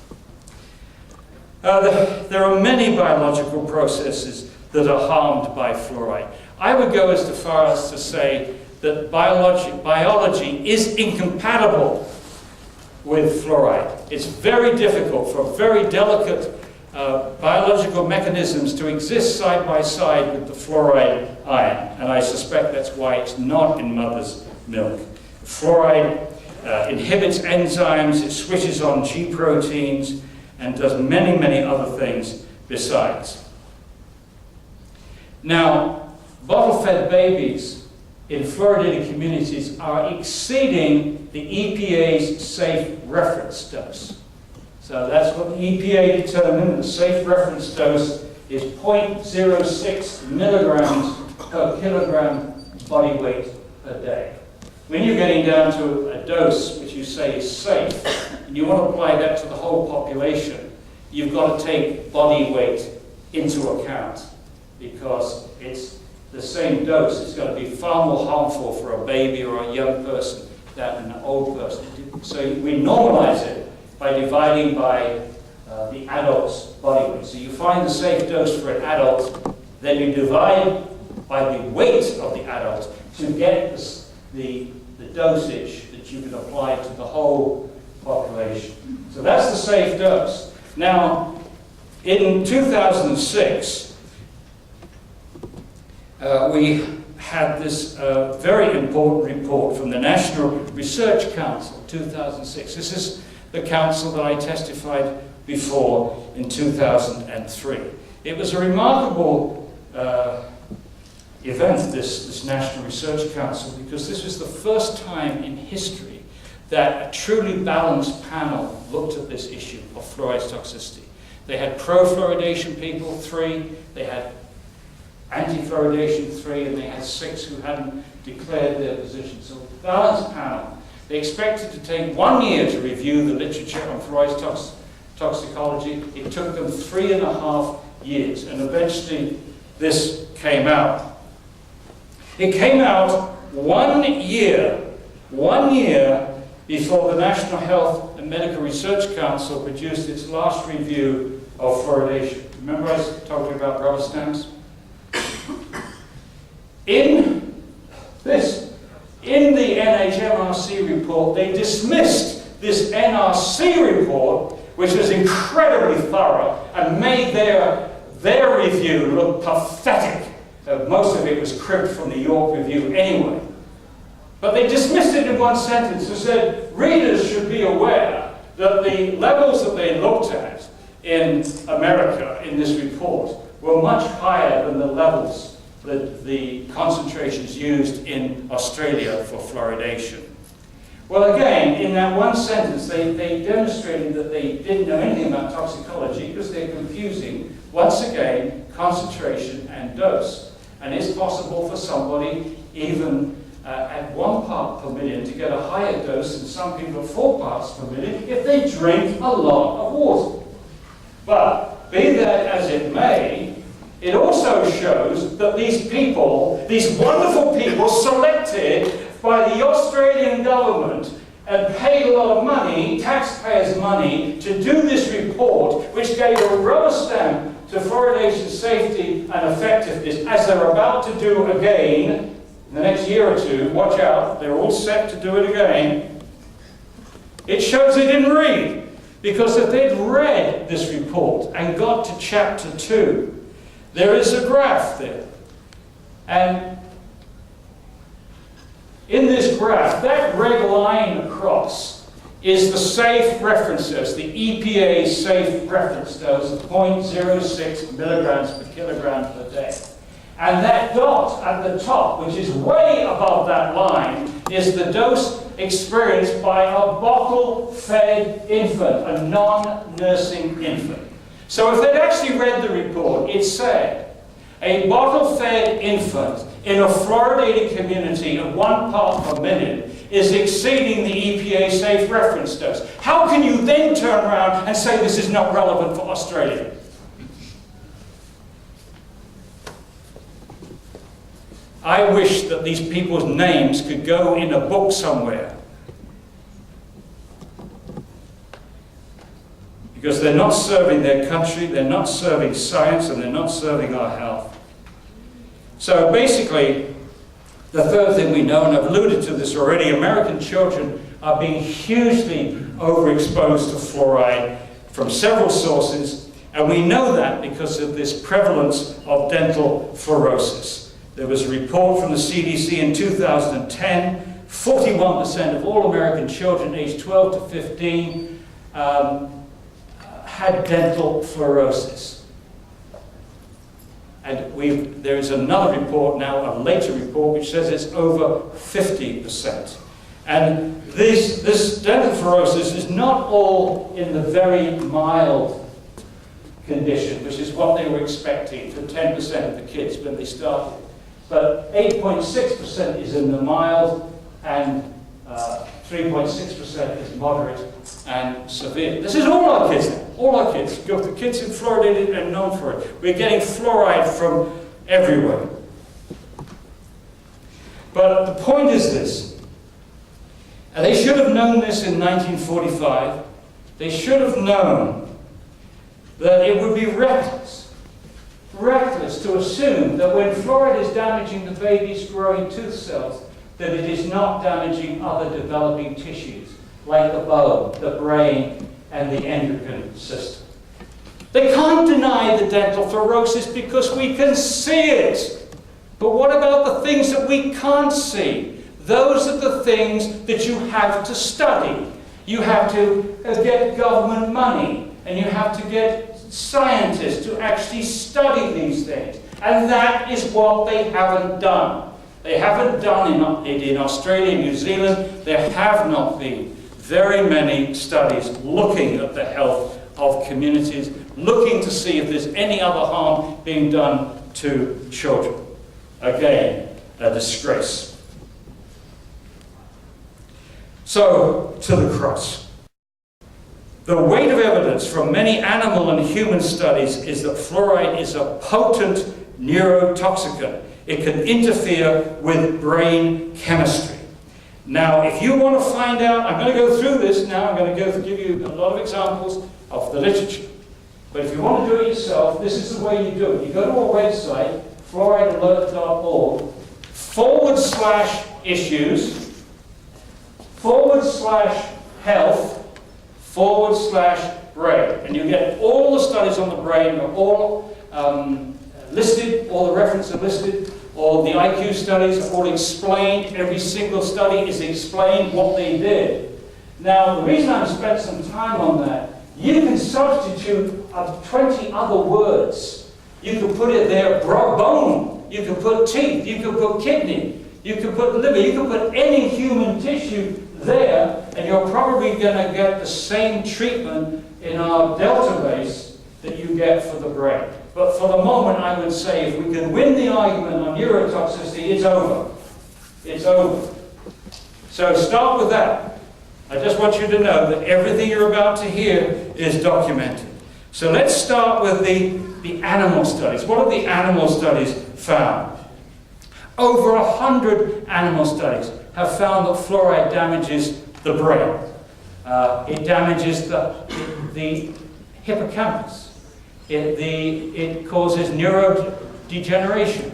There are many biological processes that are harmed by fluoride. I would go as far as to say that biology is incompatible with fluoride. It's very difficult for very delicate biological mechanisms to exist side by side with the fluoride ion, and I suspect that's why it's not in mother's milk. Fluoride inhibits enzymes, it switches on G proteins, and does many, many other things besides. Now, bottle-fed babies in fluoridated communities are exceeding the EPA's safe reference dose. So that's what the EPA determined. The safe reference dose is 0.06 milligrams per kilogram body weight per day. When you're getting down to a dose which you say is safe, and you want to apply that to the whole population, you've got to take body weight into account, because it's the same dose. It's going to be far more harmful for a baby or a young person than an old person. So we normalize it by dividing by the adult's body weight. So you find the safe dose for an adult, then you divide by the weight of the adult to get the dosage that you can apply to the whole population. So that's the safe dose. Now, in 2006, we had this very important report from the National Research Council, 2006. This is the council that I testified before in 2003. It was a remarkable event, this National Research Council, because this was the first time in history that a truly balanced panel looked at this issue of fluoride's toxicity. They had pro-fluoridation people, 3, they had anti-fluoridation, 3, and they had 6 who hadn't declared their position. So balanced panel. They expected to take 1 year to review the literature on fluoride's toxicology. It took them 3.5 years, and eventually this came out. It came out 1 year before the National Health and Medical Research Council produced its last review of fluoridation. Remember I was talking about rubber stamps? In the NHMRC report, they dismissed this NRC report, which was incredibly thorough, and made their review look pathetic Most of it was cribbed from the York Review anyway. But they dismissed it in one sentence and said, readers should be aware that the levels that they looked at in America in this report were much higher than the levels that the concentrations used in Australia for fluoridation. Well, again, in that one sentence, they demonstrated that they didn't know anything about toxicology because they're confusing, once again, concentration and dose. And it's possible for somebody, even at 1 part per million, to get a higher dose than some people at 4 parts per million if they drink a lot of water. But be that as it may, it also shows that these people, these wonderful people selected by the Australian government and paid a lot of money, taxpayers' money, to do this report, which gave a rubber stamp to fluoridation safety and effectiveness, as they're about to do again in the next year or two. Watch out, they're all set to do it again. It shows they didn't read. Because if they'd read this report and got to chapter 2, there is a graph there. And in this graph, that red line across is the safe reference dose, the EPA safe reference dose of 0.06 milligrams per kilogram per day. And that dot at the top, which is way above that line, is the dose experienced by a bottle-fed infant, a non-nursing infant. So if they'd actually read the report, it said a bottle-fed infant in a fluoridated community of 1 part per million is exceeding the EPA safe reference dose. How can you then turn around and say this is not relevant for Australia? I wish that these people's names could go in a book somewhere. Because they're not serving their country, they're not serving science, and they're not serving our health. So basically, the third thing we know, and I've alluded to this already, American children are being hugely overexposed to fluoride from several sources, and we know that because of this prevalence of dental fluorosis. There was a report from the CDC in 2010, 41% of all American children aged 12 to 15 had dental fluorosis. And there is another report now, a later report, which says it's over 50%. And this dental fluorosis is not all in the very mild condition, which is what they were expecting for 10% of the kids when they started. But 8.6% is in the mild, and 3.6% is moderate and severe. This is all our kids now. All our kids. You go to kids in fluoridated and non-fluoridated. We're getting fluoride from everywhere. But the point is this. And they should have known this in 1945. They should have known that it would be reckless to assume that when fluoride is damaging the baby's growing tooth cells, that it is not damaging other developing tissues, like the bone, the brain, and the endocrine system. They can't deny the dental fluorosis because we can see it. But what about the things that we can't see? Those are the things that you have to study. You have to get government money, and you have to get scientists to actually study these things. And that is what they haven't done. They haven't done it in Australia and New Zealand. There have not been very many studies looking at the health of communities, looking to see if there's any other harm being done to children. Again, a disgrace. So, to the crux. The weight of evidence from many animal and human studies is that fluoride is a potent neurotoxicant. It can interfere with brain chemistry. Now, if you want to find out, I'm going to go through this now, I'm going to give you a lot of examples of the literature. But if you want to do it yourself, this is the way you do it. You go to our website, fluoridealert.org, /issues, /health, /brain. And you get all the studies on the brain, are all listed, all the references are listed, all the IQ studies are all explained, every single study is explained what they did. Now, the reason I've spent some time on that, you can substitute 20 other words. You could put it there, bone, you could put teeth, you could put kidney, you could put liver, you could put any human tissue there, and you're probably going to get the same treatment in our database that you get for the brain. But for the moment, I would say if we can win the argument on neurotoxicity, it's over. It's over. So start with that. I just want you to know that everything you're about to hear is documented. So let's start with the animal studies. What have the animal studies found? Over 100 animal studies have found that fluoride damages the brain. It damages the hippocampus. It causes neurodegeneration.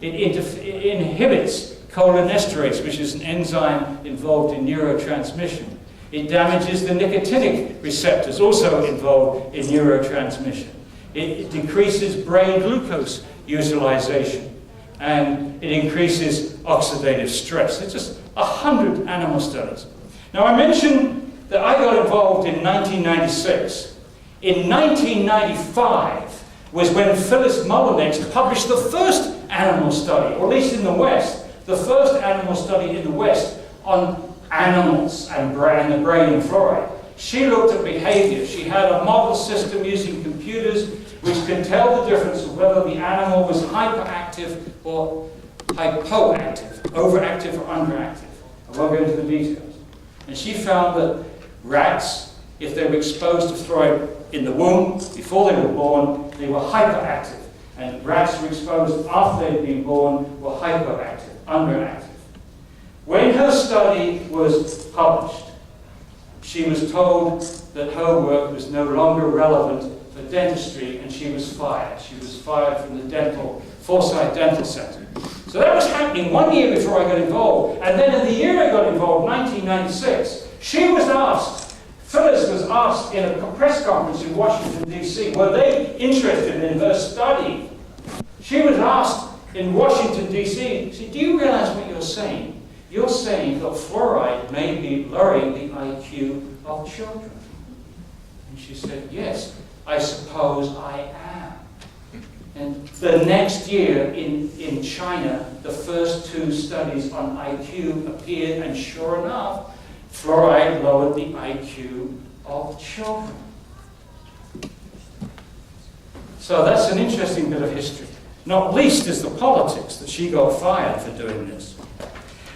It inhibits cholinesterase, which is an enzyme involved in neurotransmission. It damages the nicotinic receptors, also involved in neurotransmission. It decreases brain glucose utilization, and it increases oxidative stress. It's just 100 animal studies. Now, I mentioned that I got involved in 1996. In 1995 was when Phyllis Mullinex published the first animal study, or at least in the West, the first animal study in the West on animals and the brain and fluoride. She looked at behavior. She had a model system using computers which could tell the difference of whether the animal was hyperactive or hypoactive, overactive or underactive. I won't go into the details. And she found that rats, if they were exposed to fluoride in the womb, before they were born, they were hyperactive. And rats who were exposed after they'd been born were hypoactive, underactive. When her study was published, she was told that her work was no longer relevant for dentistry, and she was fired. She was fired from the Forsyth Dental Center. So that was happening 1 year before I got involved. And then in the year I got involved, 1996, she was asked, Phyllis was asked in a press conference in Washington, D.C., were they interested in her study? She was asked in Washington, D.C., she said, do you realize what you're saying? You're saying that fluoride may be lowering the IQ of children. And she said, yes, I suppose I am. And the next year in China, the first 2 studies on IQ appeared, and sure enough, fluoride lowered the IQ of children. So that's an interesting bit of history. Not least is the politics that she got fired for doing this.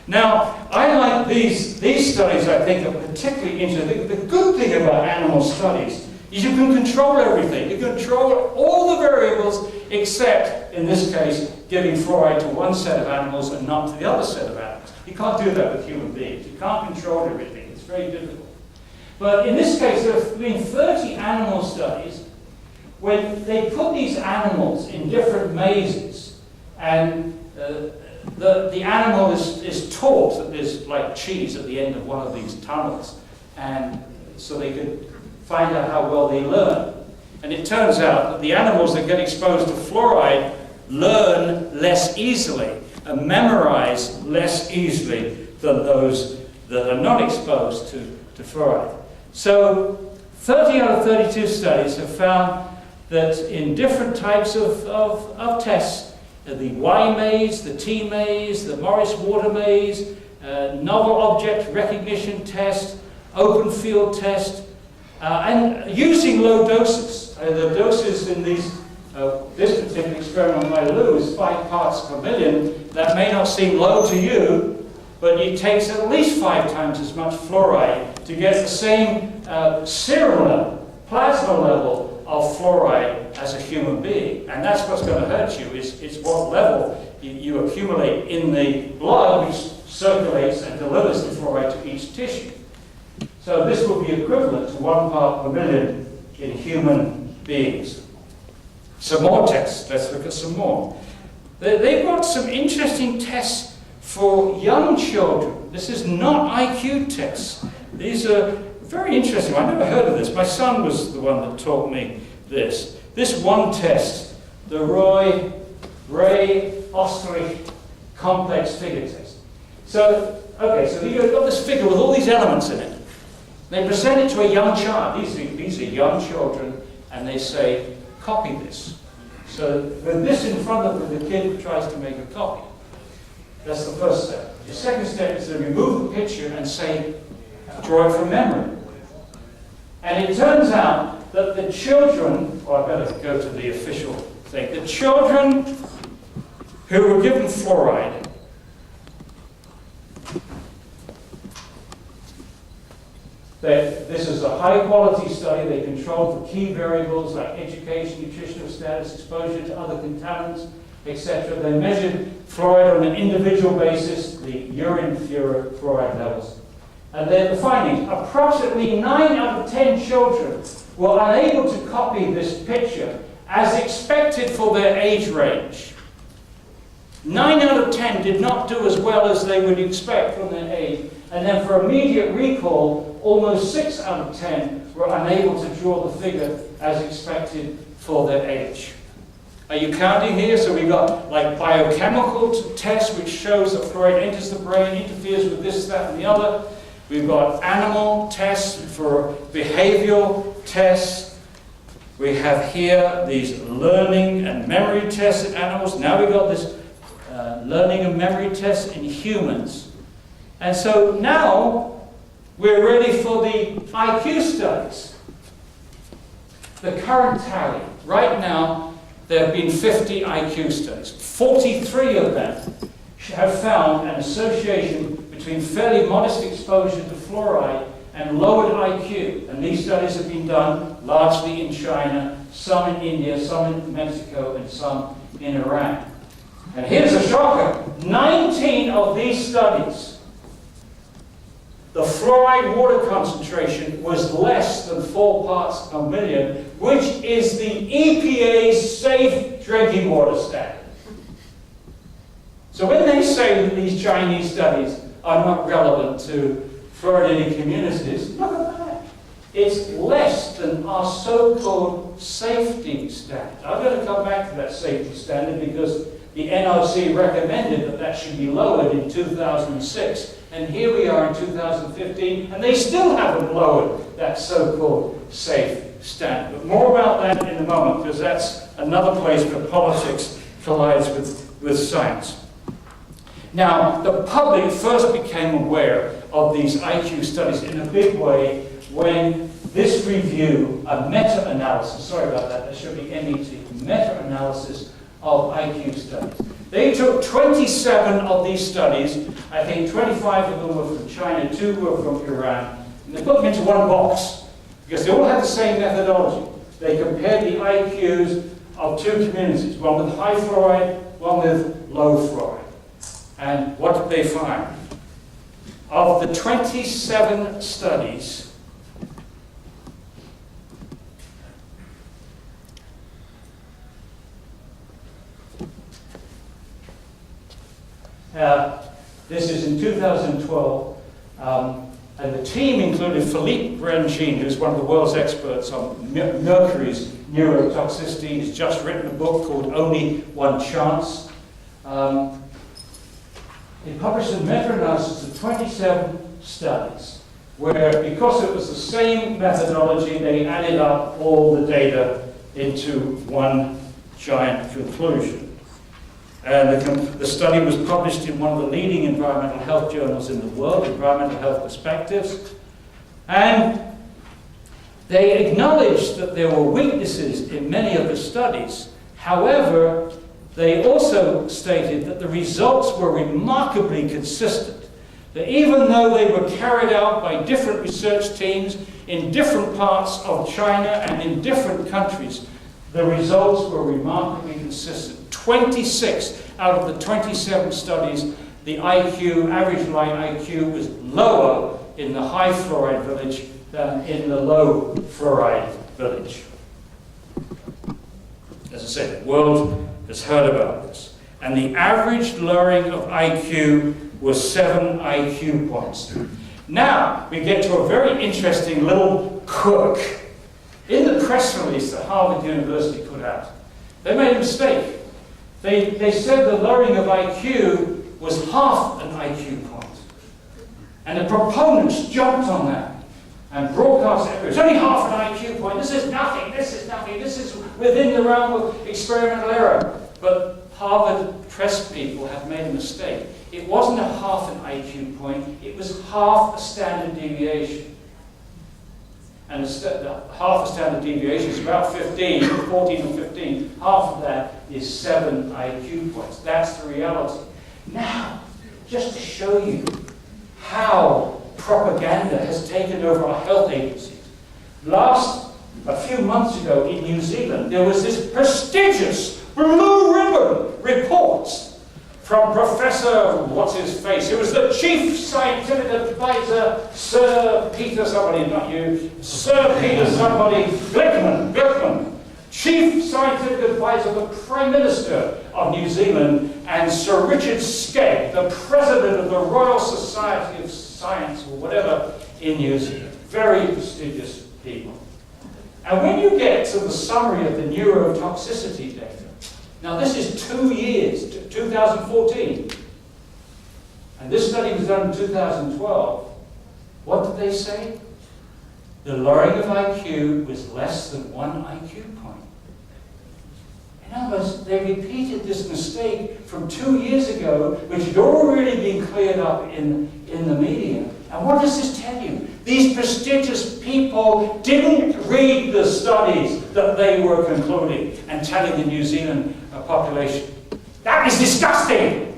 Now, I like these studies, I think, are particularly interesting. The good thing about animal studies is you can control everything. You control all the variables except, in this case, giving fluoride to one set of animals and not to the other set of animals. You can't do that with human beings. You can't control everything. It's very difficult. But in this case, there have been 30 animal studies when they put these animals in different mazes, and the animal is taught that there's like cheese at the end of one of these tunnels, and so they could find out how well they learn. And it turns out that the animals that get exposed to fluoride learn less easily and memorize less easily than those that are not exposed to fluoride. So 30 out of 32 studies have found that in different types of tests, the Y maze, the T maze, the Morris water maze, novel object recognition test, open field test, and using low doses. The doses in this particular experiment by Lou is 5 parts per million. That may not seem low to you, but it takes at least 5 times as much fluoride to get the same serum level, plasma level of fluoride as a human being. And that's what's going to hurt you, is what level you accumulate in the blood, which circulates and delivers the fluoride to each tissue. So this will be equivalent to 1 part per million in human beings. Some more tests. Let's look at some more. They've got some interesting tests for young children. This is not IQ tests. These are very interesting. I never heard of this. My son was the one that taught me this. This one test the Ray-Ostrich complex figure test. So, okay, so you've got this figure with all these elements in it. They present it to a young child. These are young children, and they say, copy this. So with this in front of them, the kid tries to make a copy. That's the first step. The second step is to remove the picture and say, draw it from memory. And it turns out that the children, or I better go to the official thing, the children who were given fluoride this is a high-quality study. They controlled for key variables like education, nutritional status, exposure to other contaminants, etc. They measured fluoride on an individual basis, the urine fluoride levels. And then the findings, approximately 9 out of 10 children were unable to copy this picture as expected for their age range. 9 out of 10 did not do as well as they would expect from their age. And then for immediate recall, almost 6 out of 10 were unable to draw the figure as expected for their age. Are you counting here? So we've got like biochemical tests, which shows that fluoride enters the brain, interferes with this, that, and the other. We've got animal tests for behavioral tests. We have here these learning and memory tests in animals. Now we've got this learning and memory tests in humans. And so now we're ready for the IQ studies. The current tally, right now, there have been 50 IQ studies. 43 of them have found an association between fairly modest exposure to fluoride and lowered IQ. And these studies have been done largely in China, some in India, some in Mexico, and some in Iran. And here's a shocker. 19 of these studies, the fluoride water concentration was less than 4 parts per million, which is the EPA's safe drinking water standard. So when they say that these Chinese studies are not relevant to fluoridated communities, look at that. It's less than our so-called safety standard. I'm going to come back to that safety standard because the NRC recommended that that should be lowered in 2006. And here we are in 2015, and they still haven't lowered that so-called safe standard. But more about that in a moment, because that's another place where politics collides with science. Now, the public first became aware of these IQ studies in a big way when this review, a meta-analysis, sorry about that, there should be MET, meta-analysis of IQ studies. They took 27 of these studies, I think 25 of them were from China, 2 were from Iran, and they put them into one box because they all had the same methodology. They compared the IQs of 2 communities, one with high fluoride, one with low fluoride. And what did they find? Of the 27 studies, this is in 2012, and the team included Philippe Grandjean, who's one of the world's experts on mercury's neurotoxicity. He's just written a book called Only One Chance. He published a meta-analysis of 27 studies, where because it was the same methodology, they added up all the data into one giant conclusion. And the study was published in one of the leading environmental health journals in the world, Environmental Health Perspectives. And they acknowledged that there were weaknesses in many of the studies. However, they also stated that the results were remarkably consistent. That even though they were carried out by different research teams in different parts of China and in different countries, the results were remarkably consistent. 26 out of the 27 studies, the IQ, average line IQ, was lower in the high fluoride village than in the low fluoride village. As I said, the world has heard about this. And the average lowering of IQ was 7 IQ points. Now, we get to a very interesting little quirk. In the press release that Harvard University put out, They made a mistake. They said the lowering of IQ was half an IQ point. And the proponents jumped on that and broadcast it. It's only half an IQ point. This is nothing. This is nothing. This is within the realm of experimental error. But Harvard press people have made a mistake. It wasn't a half an IQ point. It was half a standard deviation. And half a standard deviation is about 15, 14 or 15. Half of that is 7 IQ points. That's the reality. Now, just to show you how propaganda has taken over our health agencies. A few months ago in New Zealand, there was this prestigious blue ribbon reports from Professor, what's his face? It was the chief scientific advisor, Sir Peter somebody, not you, Sir Peter somebody, Glickman, chief scientific advisor of the Prime Minister of New Zealand, and Sir Richard Skegg, the president of the Royal Society of Science, or whatever, in New Zealand. Very prestigious people. And when you get to the summary of the neurotoxicity data, now this is 2 years, 2014, and this study was done in 2012, what did they say? The lowering of IQ was less than 1 IQ point. In other words, they repeated this mistake from 2 years ago, which had already been cleared up in the media. And what does this tell you? These prestigious people didn't read the studies that they were concluding and telling the New Zealand population. That is disgusting.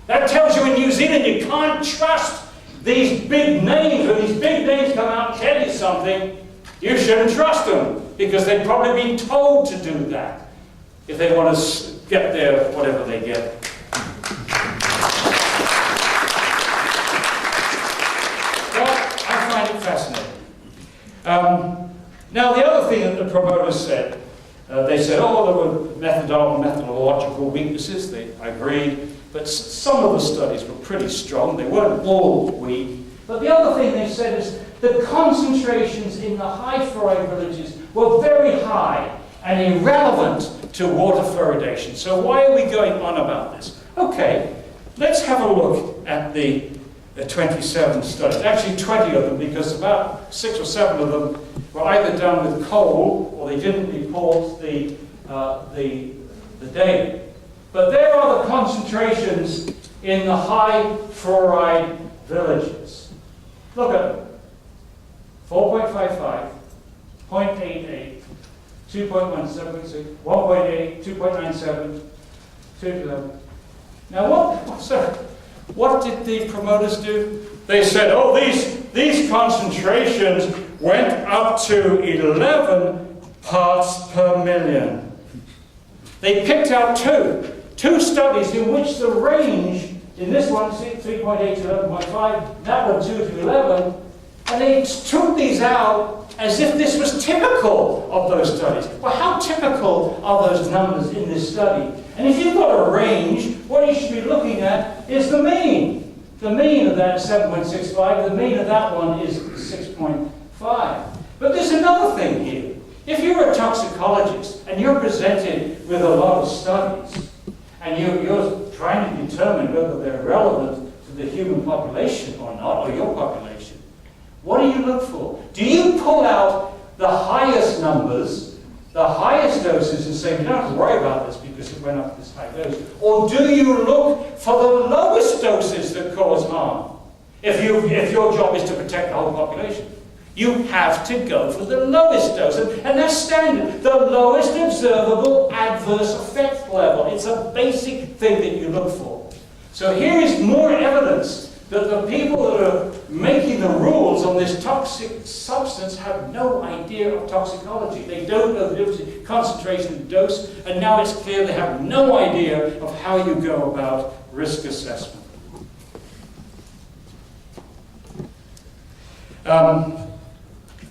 That tells you in New Zealand you can't trust these big names. When these big names come out and tell you something, you shouldn't trust them, because they've probably been told to do that if they want to get their whatever they get. Fascinating. Now, the other thing that the promoters said, they said, oh, there were methodological weaknesses. I agreed, but some of the studies were pretty strong. They weren't all weak. But the other thing they said is the concentrations in the high fluoride villages were very high and irrelevant to water fluoridation. So why are we going on about this? Okay, let's have a look at the 27 studies, actually 20 of them, because about 6 or 7 of them were either done with coal or they didn't report the data. But there are the concentrations in the high fluoride villages. Look at them. 4.55, 0.88, 2.17, 1.8, 2.97, 2.11. Now what did the promoters do? They said, oh, these concentrations went up to 11 parts per million. They picked out two studies in which the range, in this one, 3.8 to 11.5, that one 2 to 11, and they took these out as if this was typical of those studies. Well, how typical are those numbers in this study? And if you've got a range, what you should be looking at is the mean. The mean of that is 7.65, the mean of that one is 6.5. But there's another thing here. If you're a toxicologist and you're presented with a lot of studies, and you're trying to determine whether they're relevant to the human population or not, or your population, what do you look for? Do you pull out the highest numbers, the highest doses, and say, we don't have to worry about this because it went up this high dose? Or do you look for the lowest doses that cause harm? If your job is to protect the whole population, you have to go for the lowest dose. And that's standard. The lowest observable adverse effect level. It's a basic thing that you look for. So here is more evidence that the people that are making the rules on this toxic substance have no idea of toxicology. They don't know the difference between concentration and dose, and now it's clear they have no idea of how you go about risk assessment.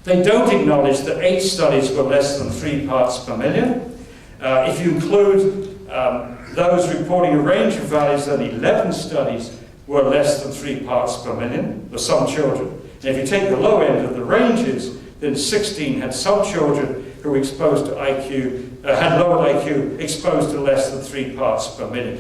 They don't acknowledge that 8 studies were less than 3 parts per million. If you include those reporting a range of values, then 11 studies were less than 3 parts per million for some children. And if you take the low end of the ranges, then 16 had some children who were exposed to had lower IQ, exposed to less than 3 parts per million.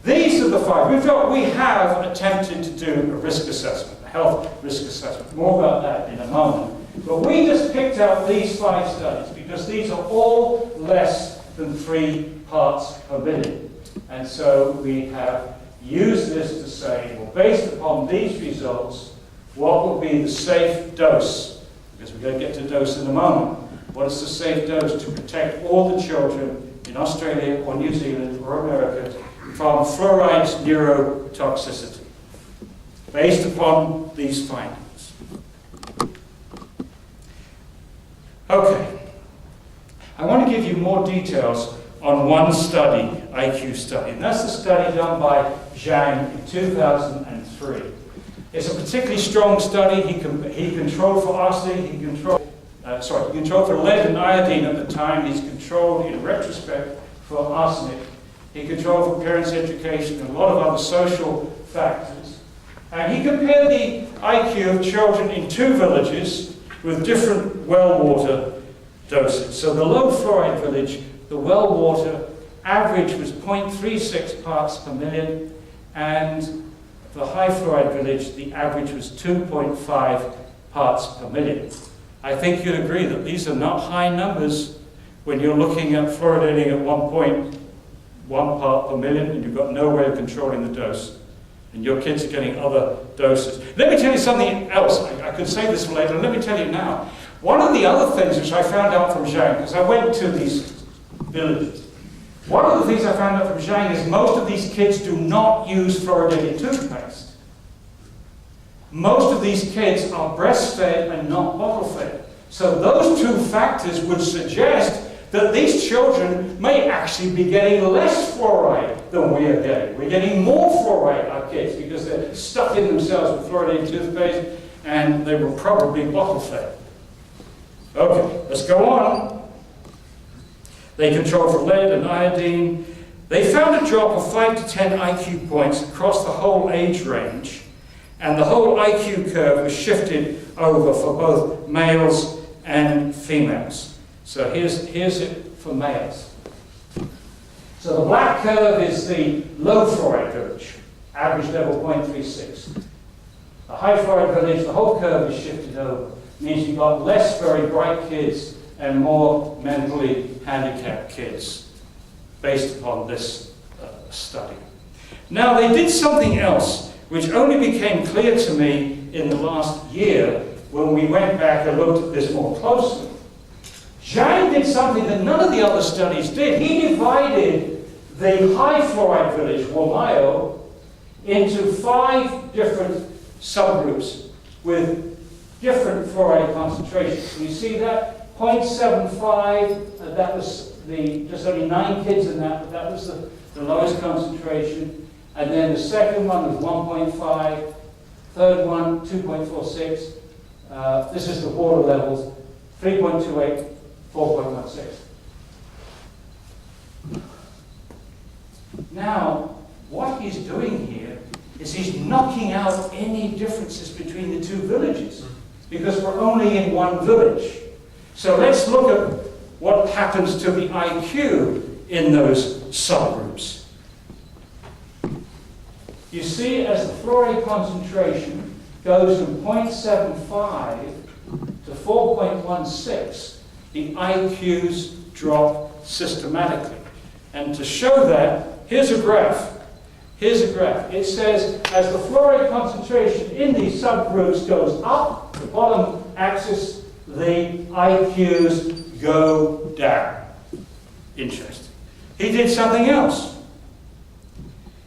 These are the 5. We have attempted to do a risk assessment, a health risk assessment. More about that in a moment. But we just picked out these 5 studies because these are all less than 3 parts per million. And so we have used this to say, well, based upon these results, what will be the safe dose? Because we're going to get to dose in a moment. What is the safe dose to protect all the children in Australia or New Zealand or America from fluoride's neurotoxicity, based upon these findings? Okay. I want to give you more details on one study, IQ study, and that's the study done by Zhang in 2003. It's a particularly strong study. He controlled for arsenic, he controlled for lead and iodine at the time. He's controlled in retrospect for arsenic. He controlled for parents' education and a lot of other social factors. And he compared the IQ of children in 2 villages with different well water doses. So the low fluoride village, the well water average was 0.36 parts per million, and the high fluoride village, the average was 2.5 parts per million. I think you'd agree that these are not high numbers when you're looking at fluoridating at 1.1 part per million and you've got no way of controlling the dose. And your kids are getting other doses. Let me tell you something else. I could say this later. Let me tell you now. One of the other things which I found out from Zhang, because I went to these villages, one of the things I found out from Zhang is most of these kids do not use fluoridated toothpaste. Most of these kids are breastfed and not bottle-fed. So those 2 factors would suggest that these children may actually be getting less fluoride than we are getting. We're getting more fluoride, our kids, because they're stuffing themselves with fluoridated toothpaste and they were probably bottle-fed. Okay, let's go on. They controlled for lead and iodine. They found a drop of 5 to 10 IQ points across the whole age range, and the whole IQ curve was shifted over for both males and females. So here's it for males. So the black curve is the low fluoride village, average level 0.36. The high fluoride village, the whole curve is shifted over. Means you've got less very bright kids and more mentally handicapped kids, based upon this study. Now, they did something else, which only became clear to me in the last year when we went back and looked at this more closely. Zhang did something that none of the other studies did. He divided the high fluoride village, Womayo, into 5 different subgroups with different fluoride concentrations. So you see that? 0.75, that was just only 9 kids in that, but that was the lowest concentration. And then the second one was 1.5, third one, 2.46. This is the water levels, 3.28, 4.16. Now, what he's doing here is he's knocking out any differences between the 2 villages, because we're only in 1 village. So let's look at what happens to the IQ in those subgroups. You see, as the fluoride concentration goes from 0.75 to 4.16, the IQs drop systematically. And to show that, here's a graph. Here's a graph. It says, as the fluoride concentration in these subgroups goes up, the bottom axis, the IQs go down. Interesting. He did something else.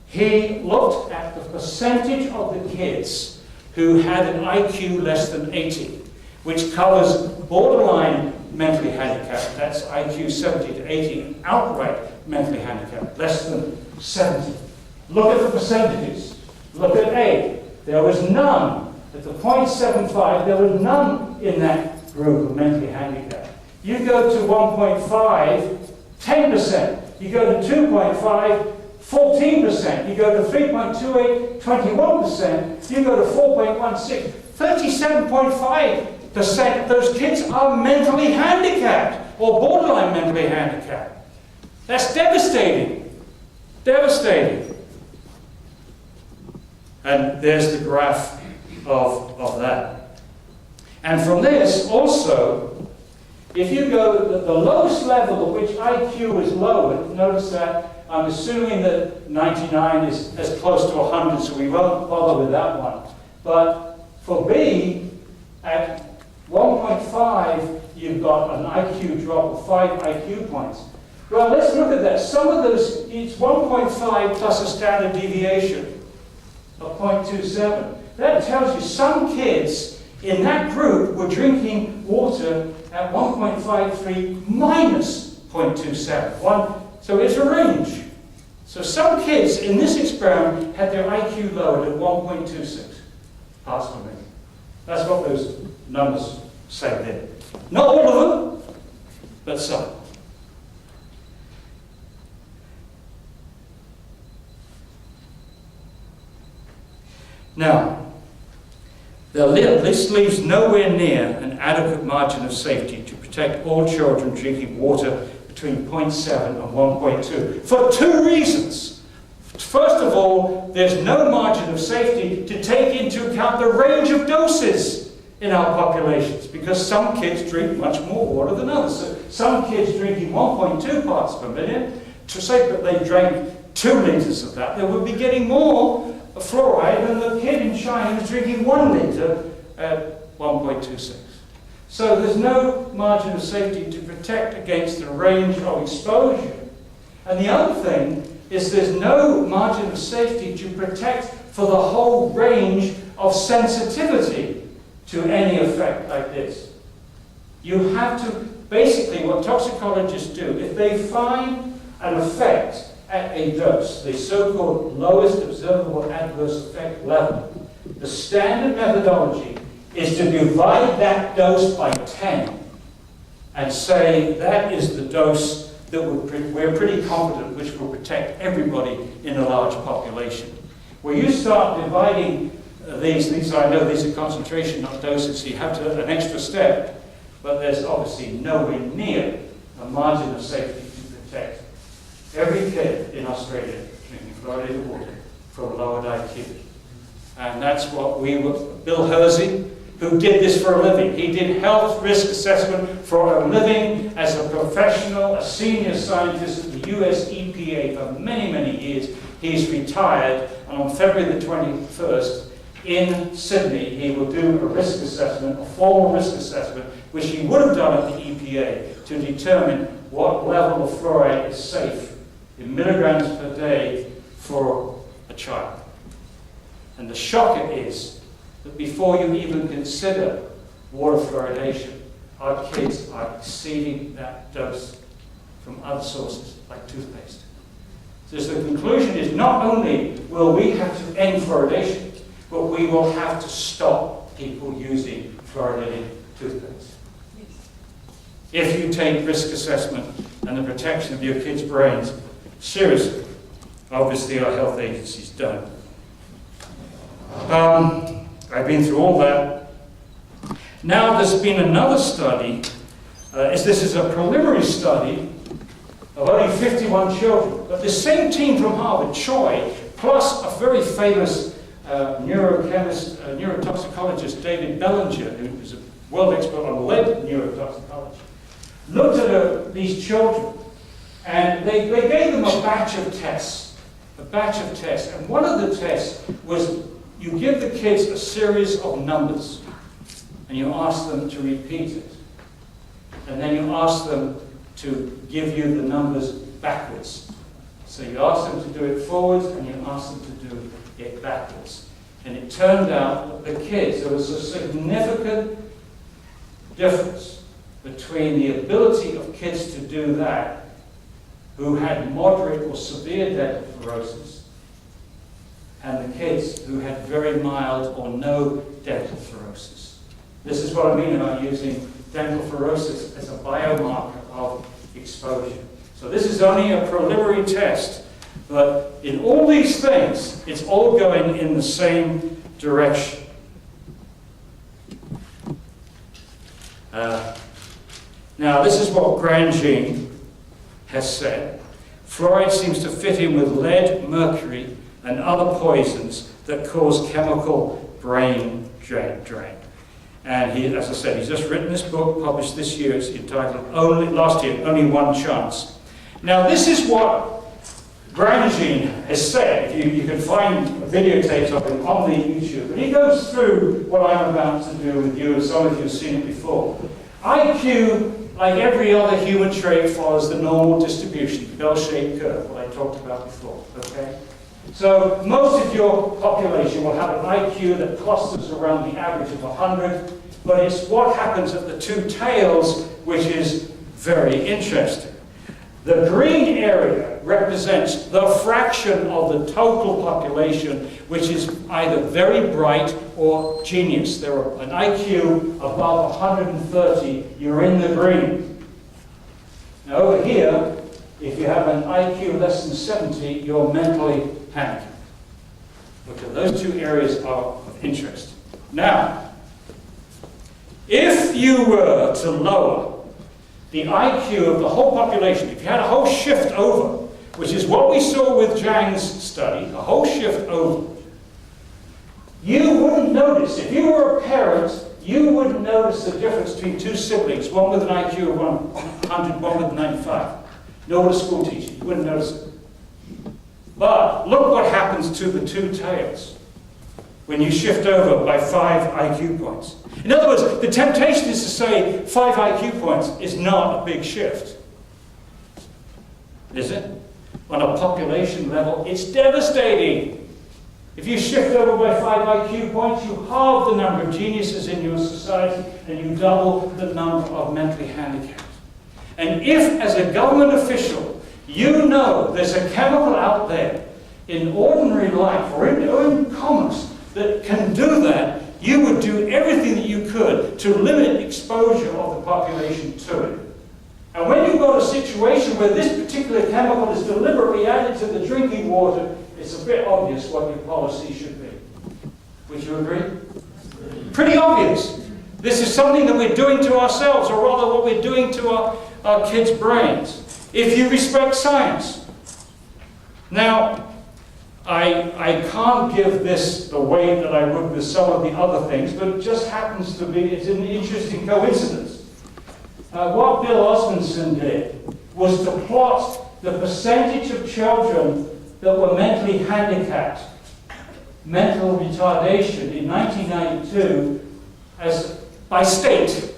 He looked at the percentage of the kids who had an IQ less than 80, which covers borderline mentally handicapped, that's IQ 70 to 80, and outright mentally handicapped, less than 70. Look at the percentages. Look at A. There was none. At the 0.75, there was none in that group of mentally handicapped. You go to 1.5, 10%. You go to 2.5, 14%. You go to 3.28, 21%. You go to 4.16, 37.5 those kids are mentally handicapped or borderline mentally handicapped. That's devastating. Devastating. And there's the graph of that. And from this also, if you go the lowest level at which IQ is lowered, notice that I'm assuming that 99 is as close to 100, so we won't bother with that one. But for B, at 1.5, you've got an IQ drop of 5 IQ points. Well, let's look at that. Some of those, it's 1.5 plus a standard deviation of 0.27. That tells you some kids in that group were drinking water at 1.53 minus 0.27. So it's a range. So some kids in this experiment had their IQ lowered at 1.26 parts per million. That's what those numbers say there. Not all of them, but some. Now, this leaves nowhere near an adequate margin of safety to protect all children drinking water between 0.7 and 1.2 for 2 reasons. First of all, there's no margin of safety to take into account the range of doses in our populations, because some kids drink much more water than others. So some kids drinking 1.2 parts per million, to say that they drank 2 litres of that, they would be getting more fluoride than the kid in China who's drinking 1 litre at 1.26. So there's no margin of safety to protect against the range of exposure. And the other thing is there's no margin of safety to protect for the whole range of sensitivity to any effect like this. You have to, basically what toxicologists do, if they find an effect at a dose, the so-called lowest observable adverse effect level, the standard methodology is to divide that dose by 10 and say that is the dose that we're pretty confident which will protect everybody in a large population. Where you start dividing these I know these are concentration, not doses, so you have to an extra step, but there's obviously nowhere near a margin of safety to protect every kid in Australia drinking fluoridated water from lowered IQ. And that's what Bill Hersey, who did this for a living. He did health risk assessment for a living as a professional, a senior scientist at the US EPA for many, many years. He's retired, and on February the 21st in Sydney, he will do a risk assessment, a formal risk assessment, which he would have done at the EPA to determine what level of fluoride is safe in milligrams per day for a child. And the shocker is that before you even consider water fluoridation, our kids are exceeding that dose from other sources, like toothpaste. So the conclusion is not only will we have to end fluoridation, but we will have to stop people using fluoridated toothpaste. If you take risk assessment and the protection of your kids' brains seriously, obviously our health agencies don't. I've been through all that. Now there's been another study, this is a preliminary study of only 51 children, but the same team from Harvard, Choi, plus a very famous neurochemist, neurotoxicologist, David Bellinger, who is a world expert on lead neurotoxicology, looked at these children, and they gave them a batch of tests. And one of the tests was you give the kids a series of numbers, and you ask them to repeat it. And then you ask them to give you the numbers backwards. So you ask them to do it forwards, and you ask them to do it backwards. And it turned out that the kids, there was a significant difference between the ability of kids to do that who had moderate or severe dental fluorosis and the kids who had very mild or no dental fluorosis. This is what I mean about using dental fluorosis as a biomarker of exposure. So this is only a preliminary test, but in all these things, it's all going in the same direction. Now, this is what Grandjean has said. Fluoride seems to fit in with lead, mercury, and other poisons that cause chemical brain drain. And he, as I said, he's just written this book, published this year. It's entitled last year, Only One Chance. Now, this is what Grandjean has said. You can find videotapes of him on the YouTube. And he goes through what I'm about to do with you, and some of you have seen it before. IQ, like every other human trait, follows the normal distribution, bell-shaped curve, what I talked about before, okay? So most of your population will have an IQ that clusters around the average of 100, but it's what happens at the two tails which is very interesting. The green area represents the fraction of the total population which is either very bright or genius. There are an IQ above 130, you're in the green. Now over here, if you have an IQ less than 70, you're mentally handicapped. Okay, those two areas are of interest. Now, if you were to lower the IQ of the whole population, if you had a whole shift over, which is what we saw with Zhang's study, a whole shift over, you wouldn't notice, if you were a parent, you wouldn't notice the difference between two siblings, one with an IQ of 100, one with 95. Nor would a school teacher, you wouldn't notice it. But look what happens to the two tails when you shift over by 5 IQ points. In other words, the temptation is to say 5 IQ points is not a big shift. Is it? On a population level, it's devastating. If you shift over by 5 IQ points, you halve the number of geniuses in your society and you double the number of mentally handicapped. And if, as a government official, you know there's a chemical out there in ordinary life or in commerce that can do that, you would do everything that you could to limit exposure of the population to it. And when you've got a situation where this particular chemical is deliberately added to the drinking water, it's a bit obvious what your policy should be. Would you agree? Pretty obvious. This is something that we're doing to ourselves, or rather what we're doing to our kids' brains. If you respect science. Now, I can't give this the weight that I would with some of the other things, but it just happens to be, it's an interesting coincidence. What Bill Osmondson did was to plot the percentage of children that were mentally handicapped, mental retardation in 1992 by state.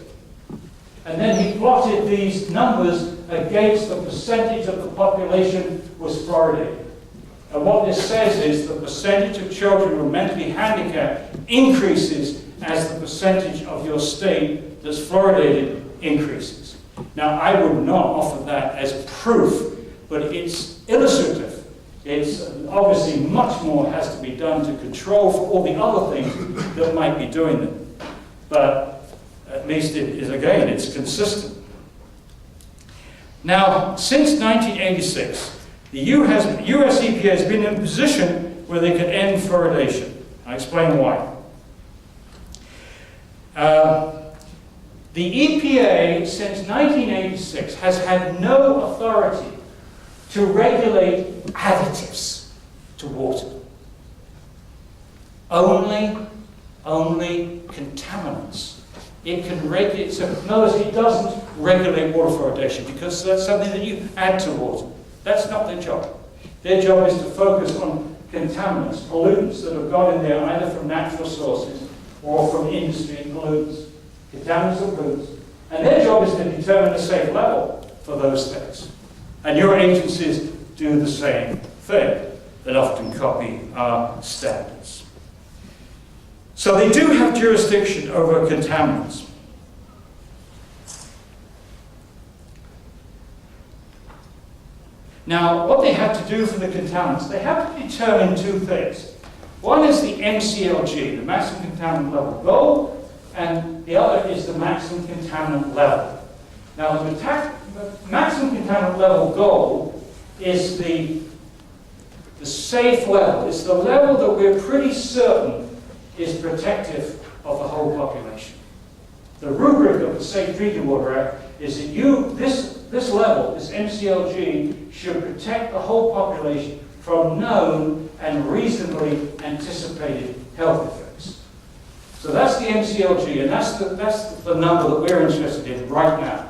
And then he plotted these numbers against the percentage of the population was fluoridated. And what this says is the percentage of children who are mentally handicapped increases as the percentage of your state that's fluoridated increases. Now, I would not offer that as proof, but it's illustrative. It's obviously much more has to be done to control for all the other things that might be doing them. But at least it is, again, it's consistent. Now, since 1986, the US EPA has been in a position where they could end fluoridation. I'll explain why. The EPA, since 1986, has had no authority to regulate additives to water. Only contaminants. It can regulate, so notice it doesn't regulate water fluoridation because that's something that you add to water. That's not their job. Their job is to focus on contaminants, pollutants that have got in there either from natural sources or from industry pollutants. Contaminants or pollutants. And their job is to determine a safe level for those things. And your agencies do the same thing, that often copy our standards. So they do have jurisdiction over contaminants. Now, what they have to do for the contaminants, they have to determine two things. One is the MCLG, the maximum contaminant level goal, and the other is the maximum contaminant level. Now, the maximum contaminant level goal is the safe level. It's the level that we're pretty certain is protective of the whole population. the rubric of the Safe Drinking Water Act is that this level, this MCLG, should protect the whole population from known and reasonably anticipated health effects. So that's the MCLG, and that's the number that we're interested in right now.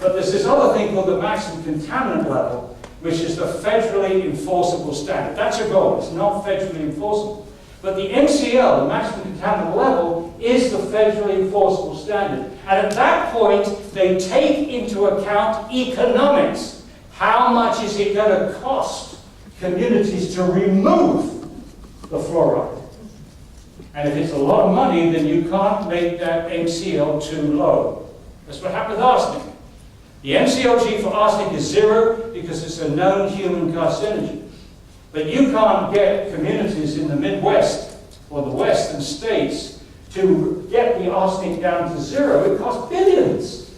But there's this other thing called the maximum contaminant level, which is the federally enforceable standard. That's a goal. It's not federally enforceable. But the MCL, the maximum contaminant level, is the federally enforceable standard. And at that point, they take into account economics. How much is it going to cost communities to remove the fluoride? And if it's a lot of money, then you can't make that MCL too low. That's what happened with arsenic. The MCLG for arsenic is 0 because it's a known human carcinogen. But you can't get communities in the Midwest or the Western states to get the arsenic down to 0. It costs billions.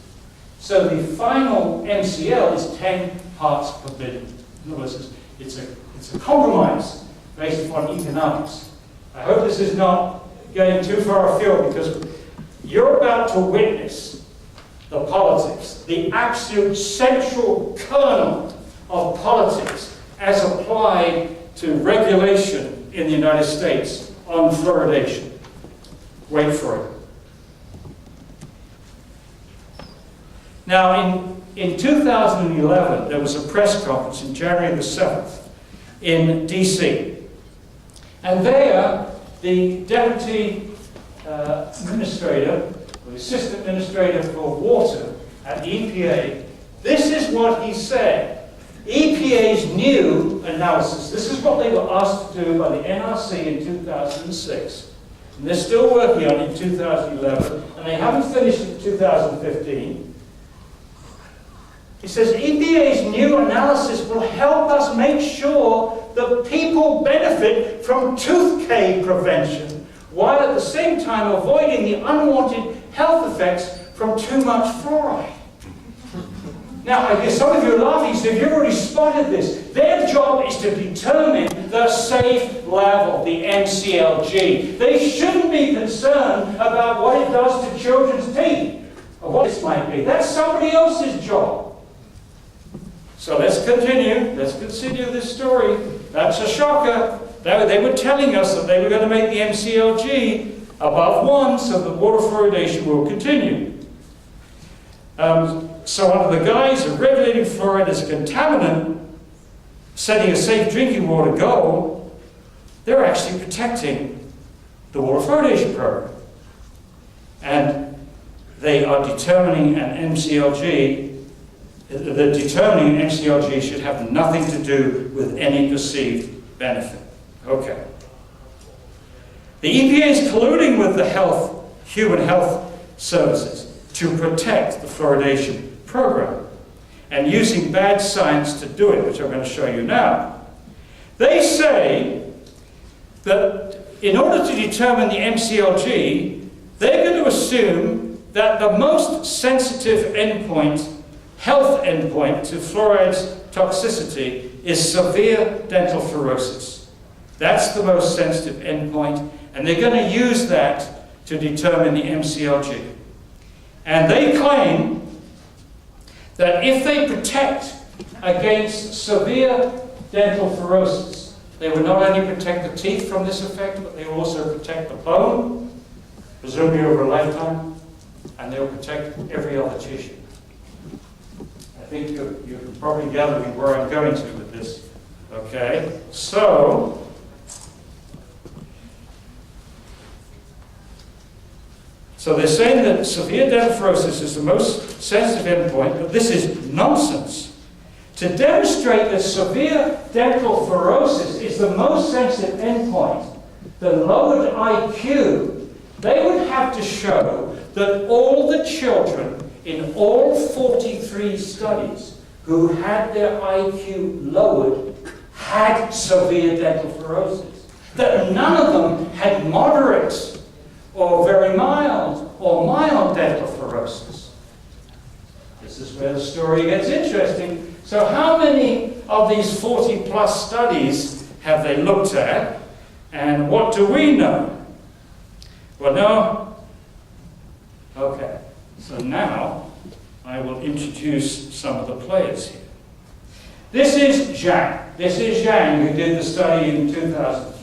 So the final MCL is 10 parts per billion. In other words, it's a compromise based upon economics. I hope this is not going too far afield, because you're about to witness the politics, the absolute central kernel of politics as applied to regulation in the United States on fluoridation. Wait for it. Now, in 2011, there was a press conference in January the 7th in DC. And there, the deputy administrator, or the assistant administrator for water at the EPA, this is what he said. EPA's new analysis, this is what they were asked to do by the NRC in 2006. And they're still working on it in 2011, and they haven't finished it in 2015. He says, EPA's new analysis will help us make sure that people benefit from tooth decay prevention, while at the same time avoiding the unwanted health effects from too much fluoride. Now, I guess some of you are laughing, so you've already spotted this. Their job is to determine the safe level, the MCLG. They shouldn't be concerned about what it does to children's teeth, or what this might be. That's somebody else's job. So let's continue. Let's continue this story. That's a shocker. They were telling us that they were going to make the MCLG above 1 so that water fluoridation will continue. So under the guise of regulating fluoride as a contaminant, setting a safe drinking water goal, they're actually protecting the water fluoridation program. And they are determining an MCLG. The determining an MCLG should have nothing to do with any perceived benefit. Okay. The EPA is colluding with the human health services to protect the fluoridation program, and using bad science to do it, which I'm going to show you now. They say that in order to determine the MCLG, they're going to assume that the most sensitive endpoint, health endpoint to fluoride's toxicity is severe dental fluorosis. That's the most sensitive endpoint, and they're going to use that to determine the MCLG. And they claim that if they protect against severe dental fluorosis, they will not only protect the teeth from this effect, but they will also protect the bone, presumably over a lifetime, and they will protect every other tissue. I think you can probably gather where I'm going to with this. Okay, so they're saying that severe dental fluorosis is the most sensitive endpoint, but this is nonsense. To demonstrate that severe dental fluorosis is the most sensitive endpoint, the lowered IQ, they would have to show that all the children in all 43 studies who had their IQ lowered had severe dental fluorosis. That none of them had moderate or very mild or mild dental fluorosis. This is where the story gets interesting. So how many of these 40 plus studies have they looked at, and what do we know? Well, no. Okay. So now I will introduce some of the players here. This is Zhang. This is Zhang, who did the study in 2000.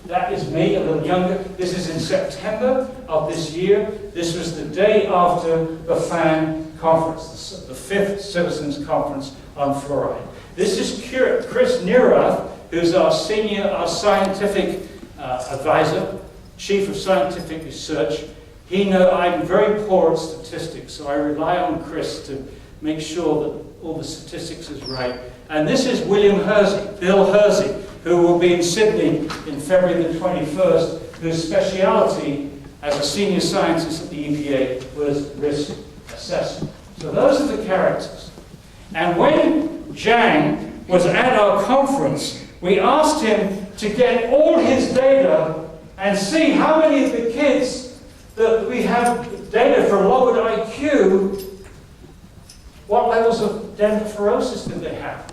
That is me, a little younger. This is in September of this year. This was the day after the FAN conference, the 5th Citizens Conference on Fluoride. This is Chris Neurath, who's our scientific advisor, chief of scientific research. I'm very poor at statistics, so I rely on Chris to make sure that all the statistics is right. And this is Bill Hersey, who will be in Sydney in February the 21st, whose speciality as a senior scientist at the EPA was risk assessment. So those are the characters. And when Zhang was at our conference, we asked him to get all his data and see how many of the kids that we have data for lowered IQ, what levels of dental fluorosis did they have?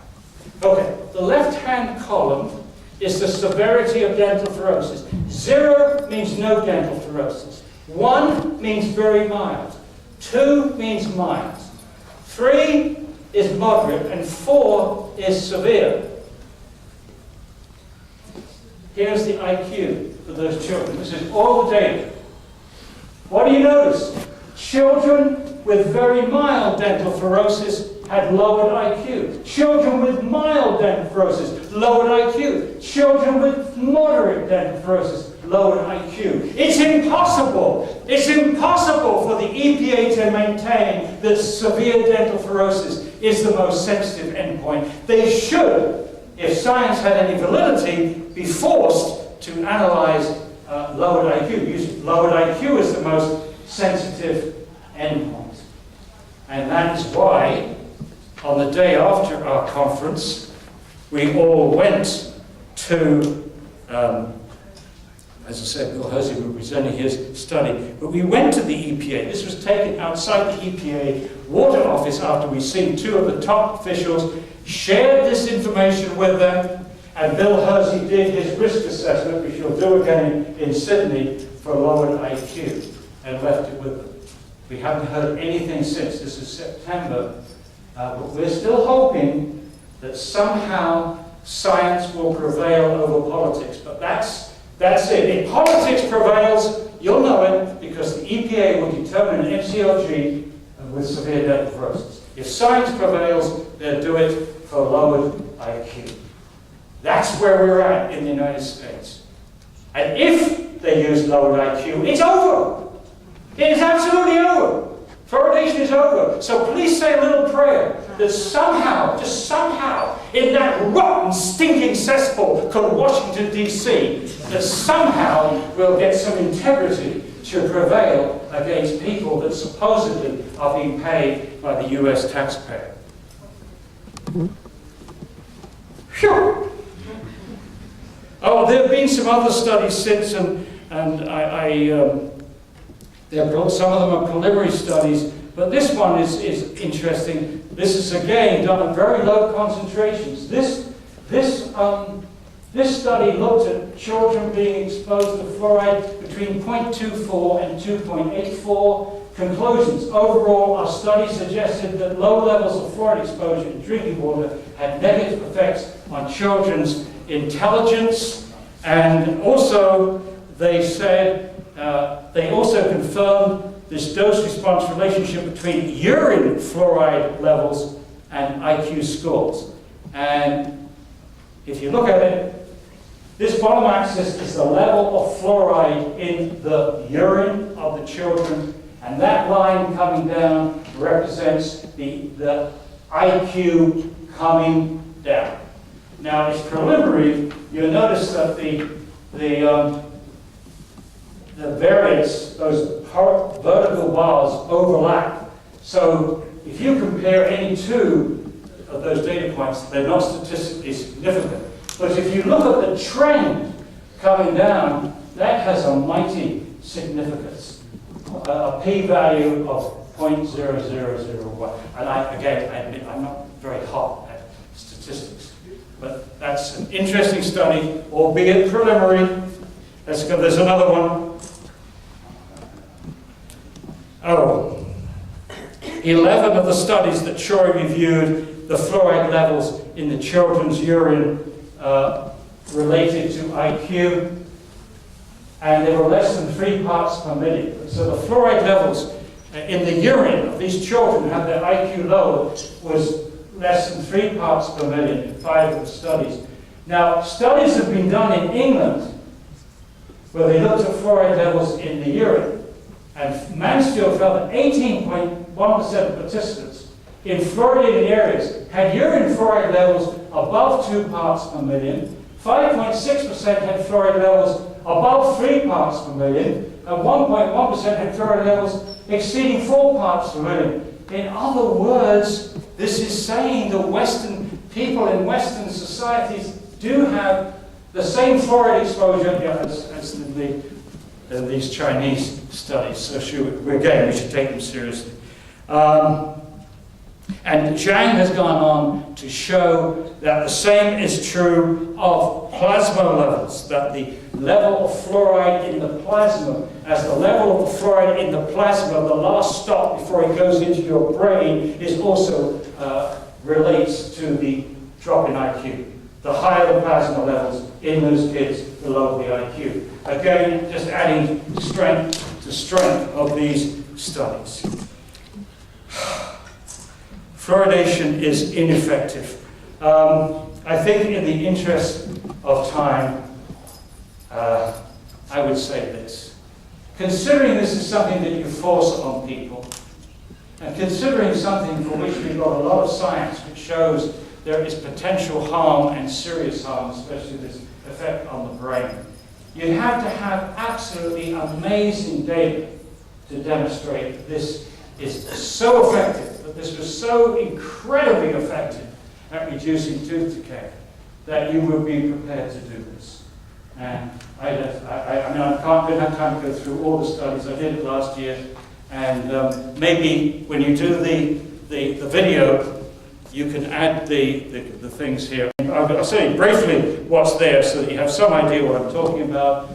Okay, the left-hand column is the severity of dental fluorosis. 0 means no dental fluorosis. 1 means very mild. 2 means mild. 3 is moderate, and 4 is severe. Here's the IQ for those children. This is all the data. What do you notice? Children with very mild dental fluorosis had lowered IQ. Children with mild dental fluorosis, lowered IQ. Children with moderate dental fluorosis, lowered IQ. It's impossible. It's impossible for the EPA to maintain that severe dental fluorosis is the most sensitive endpoint. They should, if science had any validity, be forced to analyze lowered IQ. Lowered IQ is the most sensitive endpoint. And that is why, on the day after our conference, we all went to, as I said, Bill Hersey was presenting his study, but we went to the EPA. This was taken outside the EPA water office after we'd seen 2 of the top officials, shared this information with them, and Bill Hersey did his risk assessment, which he'll do again in Sydney, for lowered IQ, and left it with them. We haven't heard anything since. This is September. But we're still hoping that somehow science will prevail over politics. But that's it. If politics prevails, you'll know it, because the EPA will determine an MCLG with severe dental fluorosis. If science prevails, they'll do it for lowered IQ. That's where we're at in the United States. And if they use lowered IQ, it's over. It is absolutely over. Fluoridation is over. So please say a little prayer that somehow, just somehow, in that rotten, stinking cesspool called Washington, D.C., that somehow we'll get some integrity to prevail against people that supposedly are being paid by the U.S. taxpayer. Phew! Oh, there have been some other studies since, and some of them are preliminary studies, but this one is interesting. This is again done at very low concentrations. This study looked at children being exposed to fluoride between 0.24 and 2.84. Conclusions. Overall, our study suggested that low levels of fluoride exposure in drinking water had negative effects on children's intelligence, and also they said they also confirmed this dose-response relationship between urine fluoride levels and IQ scores. And if you look at it, this bottom axis is the level of fluoride in the urine of the children, and that line coming down represents the IQ coming down. Now, it's preliminary. You'll notice that the variance, those vertical bars, overlap. So if you compare any 2 of those data points, they're not statistically significant. But if you look at the trend coming down, that has a mighty significance, a p-value of 0.0001. And I admit, I'm not very hot at statistics. But that's an interesting study, albeit preliminary. Let's go, there's another one. Oh, 11 of the studies that Troy reviewed, the fluoride levels in the children's urine related to IQ, and they were less than 3 parts per million. So the fluoride levels in the urine of these children who had their IQ low was less than 3 parts per million in 5 of the studies. Now, studies have been done in England where they looked at fluoride levels in the urine, and Mansfield found that 18.1% of participants in fluoridated areas had urine fluoride levels above 2 parts per million, 5.6% had fluoride levels above 3 parts per million, and 1.1% had fluoride levels exceeding 4 parts per million. In other words, this is saying that Western people in Western societies do have the same fluoride exposure as in these Chinese studies. So again, we should take them seriously. And Zhang has gone on to show that the same is true of plasma levels, that the level of fluoride in the plasma, as the level of the fluoride in the plasma, the last stop before it goes into your brain, is also relates to the drop in IQ. The higher the plasma levels in those kids, the lower the IQ. Again, just adding strength to strength of these studies. Fluoridation is ineffective. I think in the interest of time, I would say this. Considering this is something that you force on people, and considering something for which we've got a lot of science which shows there is potential harm and serious harm, especially this effect on the brain, you have to have absolutely amazing data to demonstrate that this is so effective, that this was so incredibly effective at reducing tooth decay, that you would be prepared to do this. And I don't have time to go through all the studies. I did it last year, and maybe when you do the video, you can add the things here. I'll say briefly what's there so that you have some idea what I'm talking about.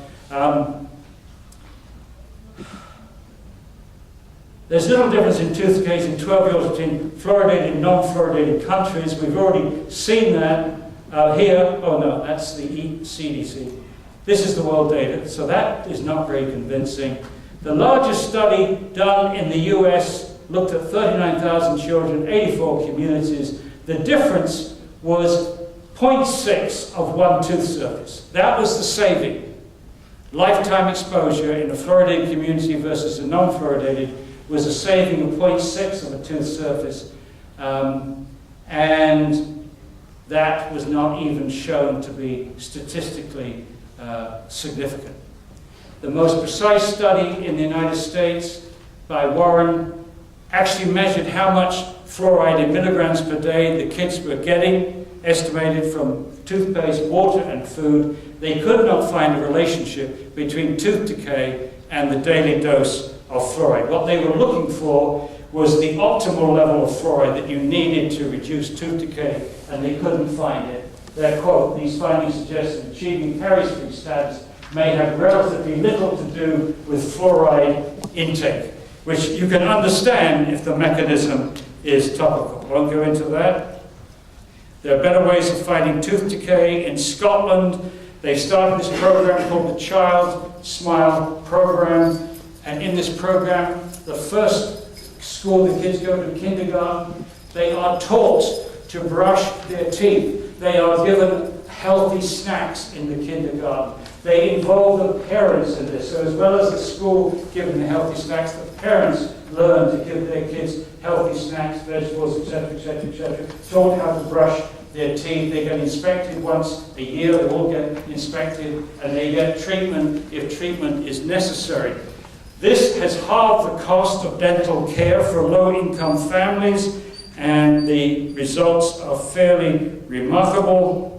There's little difference in tooth decay in 12-year-olds between fluoridated and non-fluoridated countries. We've already seen that here. Oh no, that's the CDC. This is the world data, so that is not very convincing. The largest study done in the US looked at 39,000 children, 84 communities. The difference was 0.6 of 1 tooth surface. That was the saving. Lifetime exposure in a fluoridated community versus a non-fluoridated was a saving of 0.6 of a tooth surface. And that was not even shown to be statistically significant. The most precise study in the United States by Warren actually measured how much fluoride in milligrams per day the kids were getting, estimated from toothpaste, water, and food. They could not find a relationship between tooth decay and the daily dose of fluoride. What they were looking for was the optimal level of fluoride that you needed to reduce tooth decay, and they couldn't find it. Their quote, "These findings suggest that achieving caries-free status may have relatively little to do with fluoride intake," which you can understand if the mechanism is topical. I won't go into that. There are better ways of fighting tooth decay. In Scotland, they started this program called the Child Smile Program, and in this program, the first school the kids go to, kindergarten, they are taught to brush their teeth. They are given healthy snacks in the kindergarten. They involve the parents in this. So as well as the school giving the healthy snacks, the parents learn to give their kids healthy snacks, vegetables, etc., etc., etc. Taught how to brush their teeth. They get inspected once a year. They all get inspected, and they get treatment if treatment is necessary. This has halved the cost of dental care for low-income families, and the results are fairly remarkable.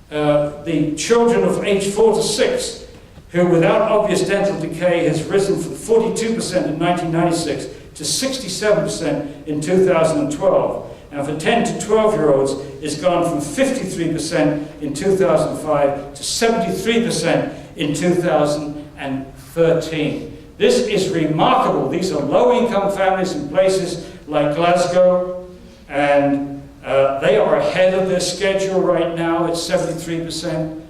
The children of age 4 to 6 who without obvious dental decay has risen from 42% in 1996 to 67% in 2012. And for 10 to 12-year-olds, it's gone from 53% in 2005 to 73% in 2013. This is remarkable. These are low-income families in places like Glasgow, and they are ahead of their schedule right now at 73%.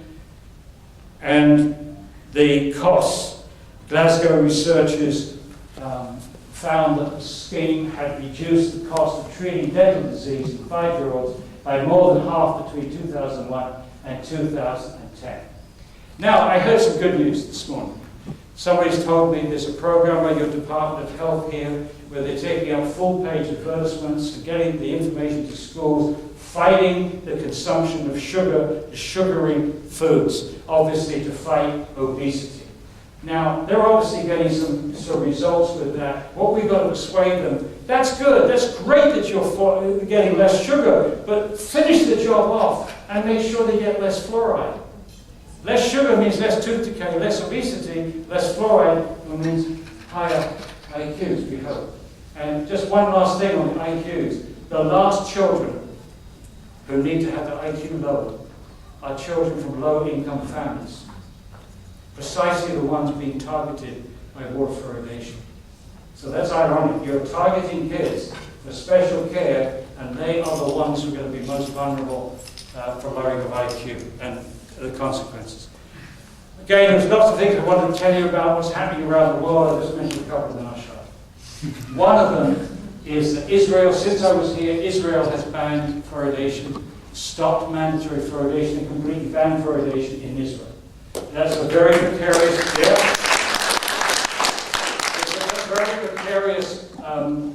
And the costs, Glasgow researchers found that the scheme had reduced the cost of treating dental disease in 5-year-olds by more than half between 2001 and 2010. Now, I heard some good news this morning. Somebody's told me there's a program by your Department of Health here where they're taking up full-page advertisements and getting the information to schools, fighting the consumption of sugar, the sugary foods, obviously to fight obesity. Now, they're obviously getting some results with that. What we've got to persuade them, that's good, that's great that you're getting less sugar, but finish the job off and make sure they get less fluoride. Less sugar means less tooth decay, less obesity, less fluoride means higher IQs, we hope. And just one last thing on the IQs. The last children who need to have their IQ lowered are children from low-income families. Precisely the ones being targeted by water fluoridation. So that's ironic. You're targeting kids for special care, and they are the ones who are going to be most vulnerable for lowering of IQ and the consequences. Again, there's lots of things I wanted to tell you about what's happening around the world. I just mentioned a couple in our shot. One of them is that Israel, since I was here, Israel has banned fluoridation, stopped mandatory fluoridation, and completely banned fluoridation in Israel. That's a very precarious, it's a very precarious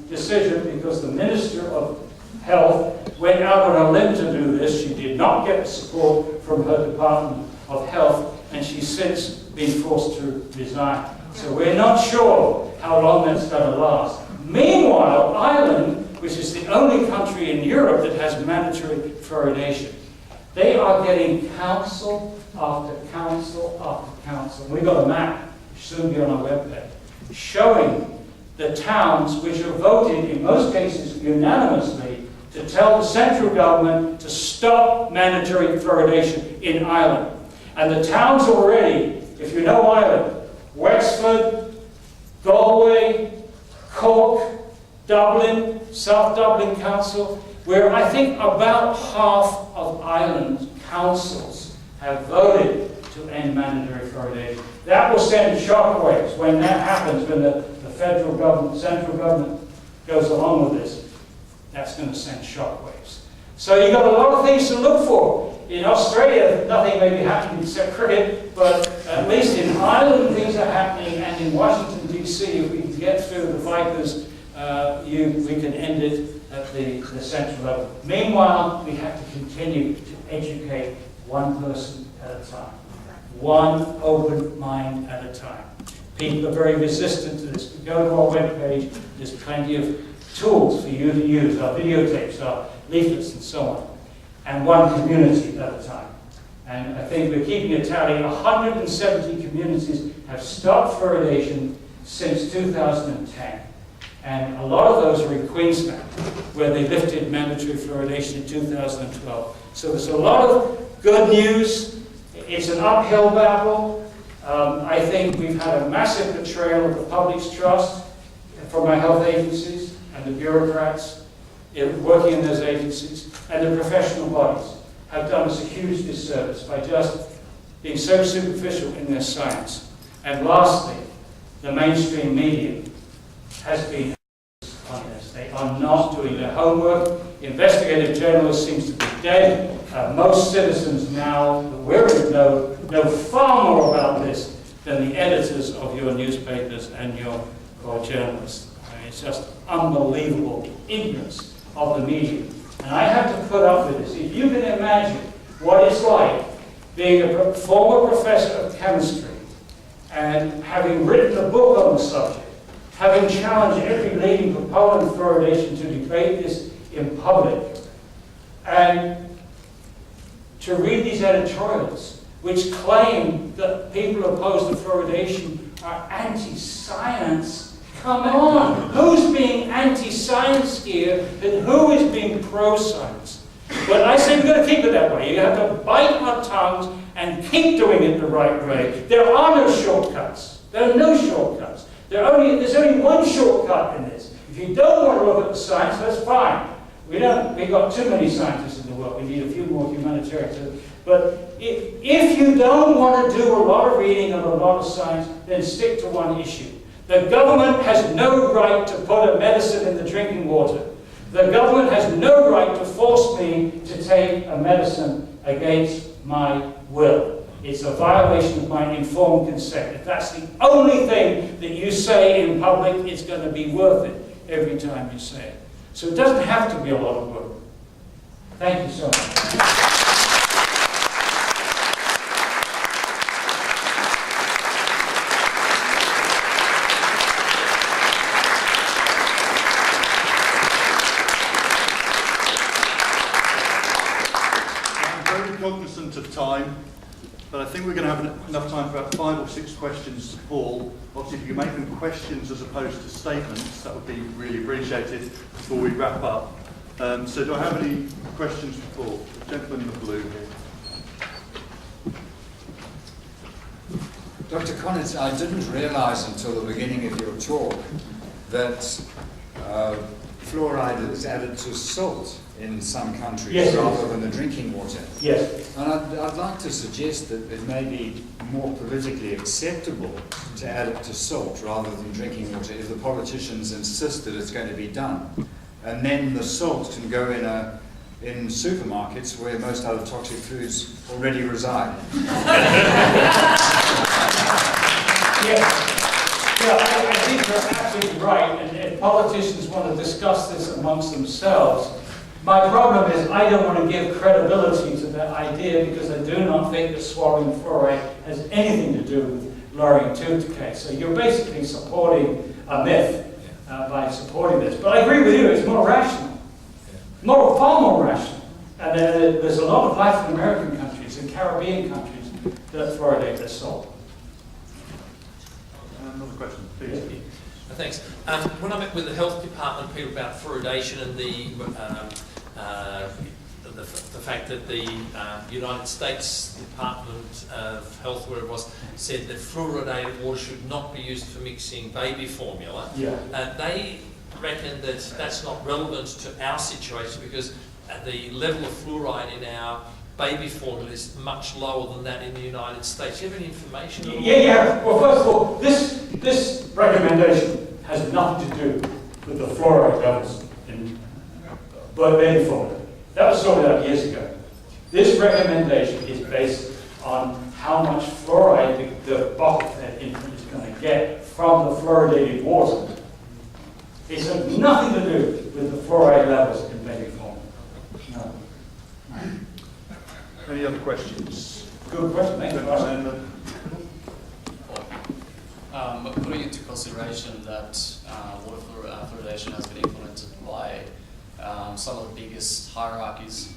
decision because the Minister of Health went out on a limb to do this. She did not get the support from her Department of Health, and she's since been forced to resign. So we're not sure how long that's going to last. Meanwhile, Ireland, which is the only country in Europe that has mandatory fluoridation, they are getting council after council after council. We've got a map, which will soon be on our webpage, showing the towns which have voted, in most cases unanimously, to tell the central government to stop mandatory fluoridation in Ireland. And the towns already, if you know Ireland, Wexford, Galway, Cork, Dublin, South Dublin Council, where I think about half of Ireland's councils have voted to end mandatory fluoridation. That will send shockwaves when that happens, when the federal government, central government goes along with this. That's going to send shockwaves. So you've got a lot of things to look for. In Australia, nothing may be happening except cricket, but at least in Ireland things are happening, and in Washington, D.C., if we can get through the Vipers, we can end it at the central level. Meanwhile, we have to continue to educate one person at a time. One open mind at a time. People are very resistant to this. Go to our webpage, there's plenty of tools for you to use, our videotapes, our leaflets, and so on. And one community at a time. And I think we're keeping a tally. 170 communities have stopped fluoridation since 2010. And a lot of those are in Queensland, where they lifted mandatory fluoridation in 2012. So there's a lot of good news. It's an uphill battle. I think we've had a massive betrayal of the public's trust from our health agencies and the bureaucrats working in those agencies, and the professional bodies have done us a huge disservice by just being so superficial in their science. And lastly, the mainstream media has been on this. They are not doing their homework. Investigative journalists seems to be dead. Most citizens now that we're in know far more about this than the editors of your newspapers and your journalists. I mean, it's just unbelievable, the ignorance of the media. And I have to put up with this. If you can imagine what it's like being a former professor of chemistry and having written a book on the subject, having challenged every leading proponent of fluoridation to debate this in public, and to read these editorials which claim that people opposed to fluoridation are anti-science. Come on, who's being anti-science here and who is being pro-science? But I say we've got to keep it that way. You have to bite our tongues and keep doing it the right way. There are no shortcuts. There are no shortcuts. There's only one shortcut in this. If you don't want to look at the science, that's fine. We've got too many scientists in the world. We need a few more humanitarians. But if you don't want to do a lot of reading and a lot of science, then stick to one issue. The government has no right to put a medicine in the drinking water. The government has no right to force me to take a medicine against my will. It's a violation of my informed consent. If that's the only thing that you say in public, it's going to be worth it every time you say it. So it doesn't have to be a lot of work. Thank you so much. Cognizant of time, but I think we're going to have enough time for about 5 or 6 questions to Paul. Obviously, if you make them questions as opposed to statements, that would be really appreciated before we wrap up. So do I have any questions for Paul? The gentleman in the blue here. Dr. Connett, I didn't realise until the beginning of your talk that fluoride is added to salt in some countries rather than the drinking water. Yes. And I'd like to suggest that it may be more politically acceptable to add it to salt rather than drinking water if the politicians insist that it's going to be done. And then the salt can go in supermarkets where most other toxic foods already reside. I think you're absolutely right, and if politicians want to discuss this amongst themselves, my problem is I don't want to give credibility to that idea because I do not think that swallowing fluoride has anything to do with lowering tooth decay. So you're basically supporting a myth by supporting this. But I agree with you, it's more rational. Far more rational. And there's a lot of Latin American countries and Caribbean countries that fluoridate their salt. Another question, please. Thanks. When I met with the health department people about fluoridation and the fact that the United States Department of Health, where it was, said that fluoridated water should not be used for mixing baby formula. They reckon that that's not relevant to our situation because the level of fluoride in our baby formula is much lower than that in the United States. Do you have any information? Well, first of all, this recommendation has nothing to do with the fluoride levels in baby formula. That was sorted out years ago. This recommendation is based on how much fluoride the bottle-fed infant is going to get from the fluoridated water. It's has nothing to do with the fluoride levels in baby formula. No. Any other questions? Good question, thank you. Putting into consideration that water fluoridation has been implemented by some of the biggest hierarchies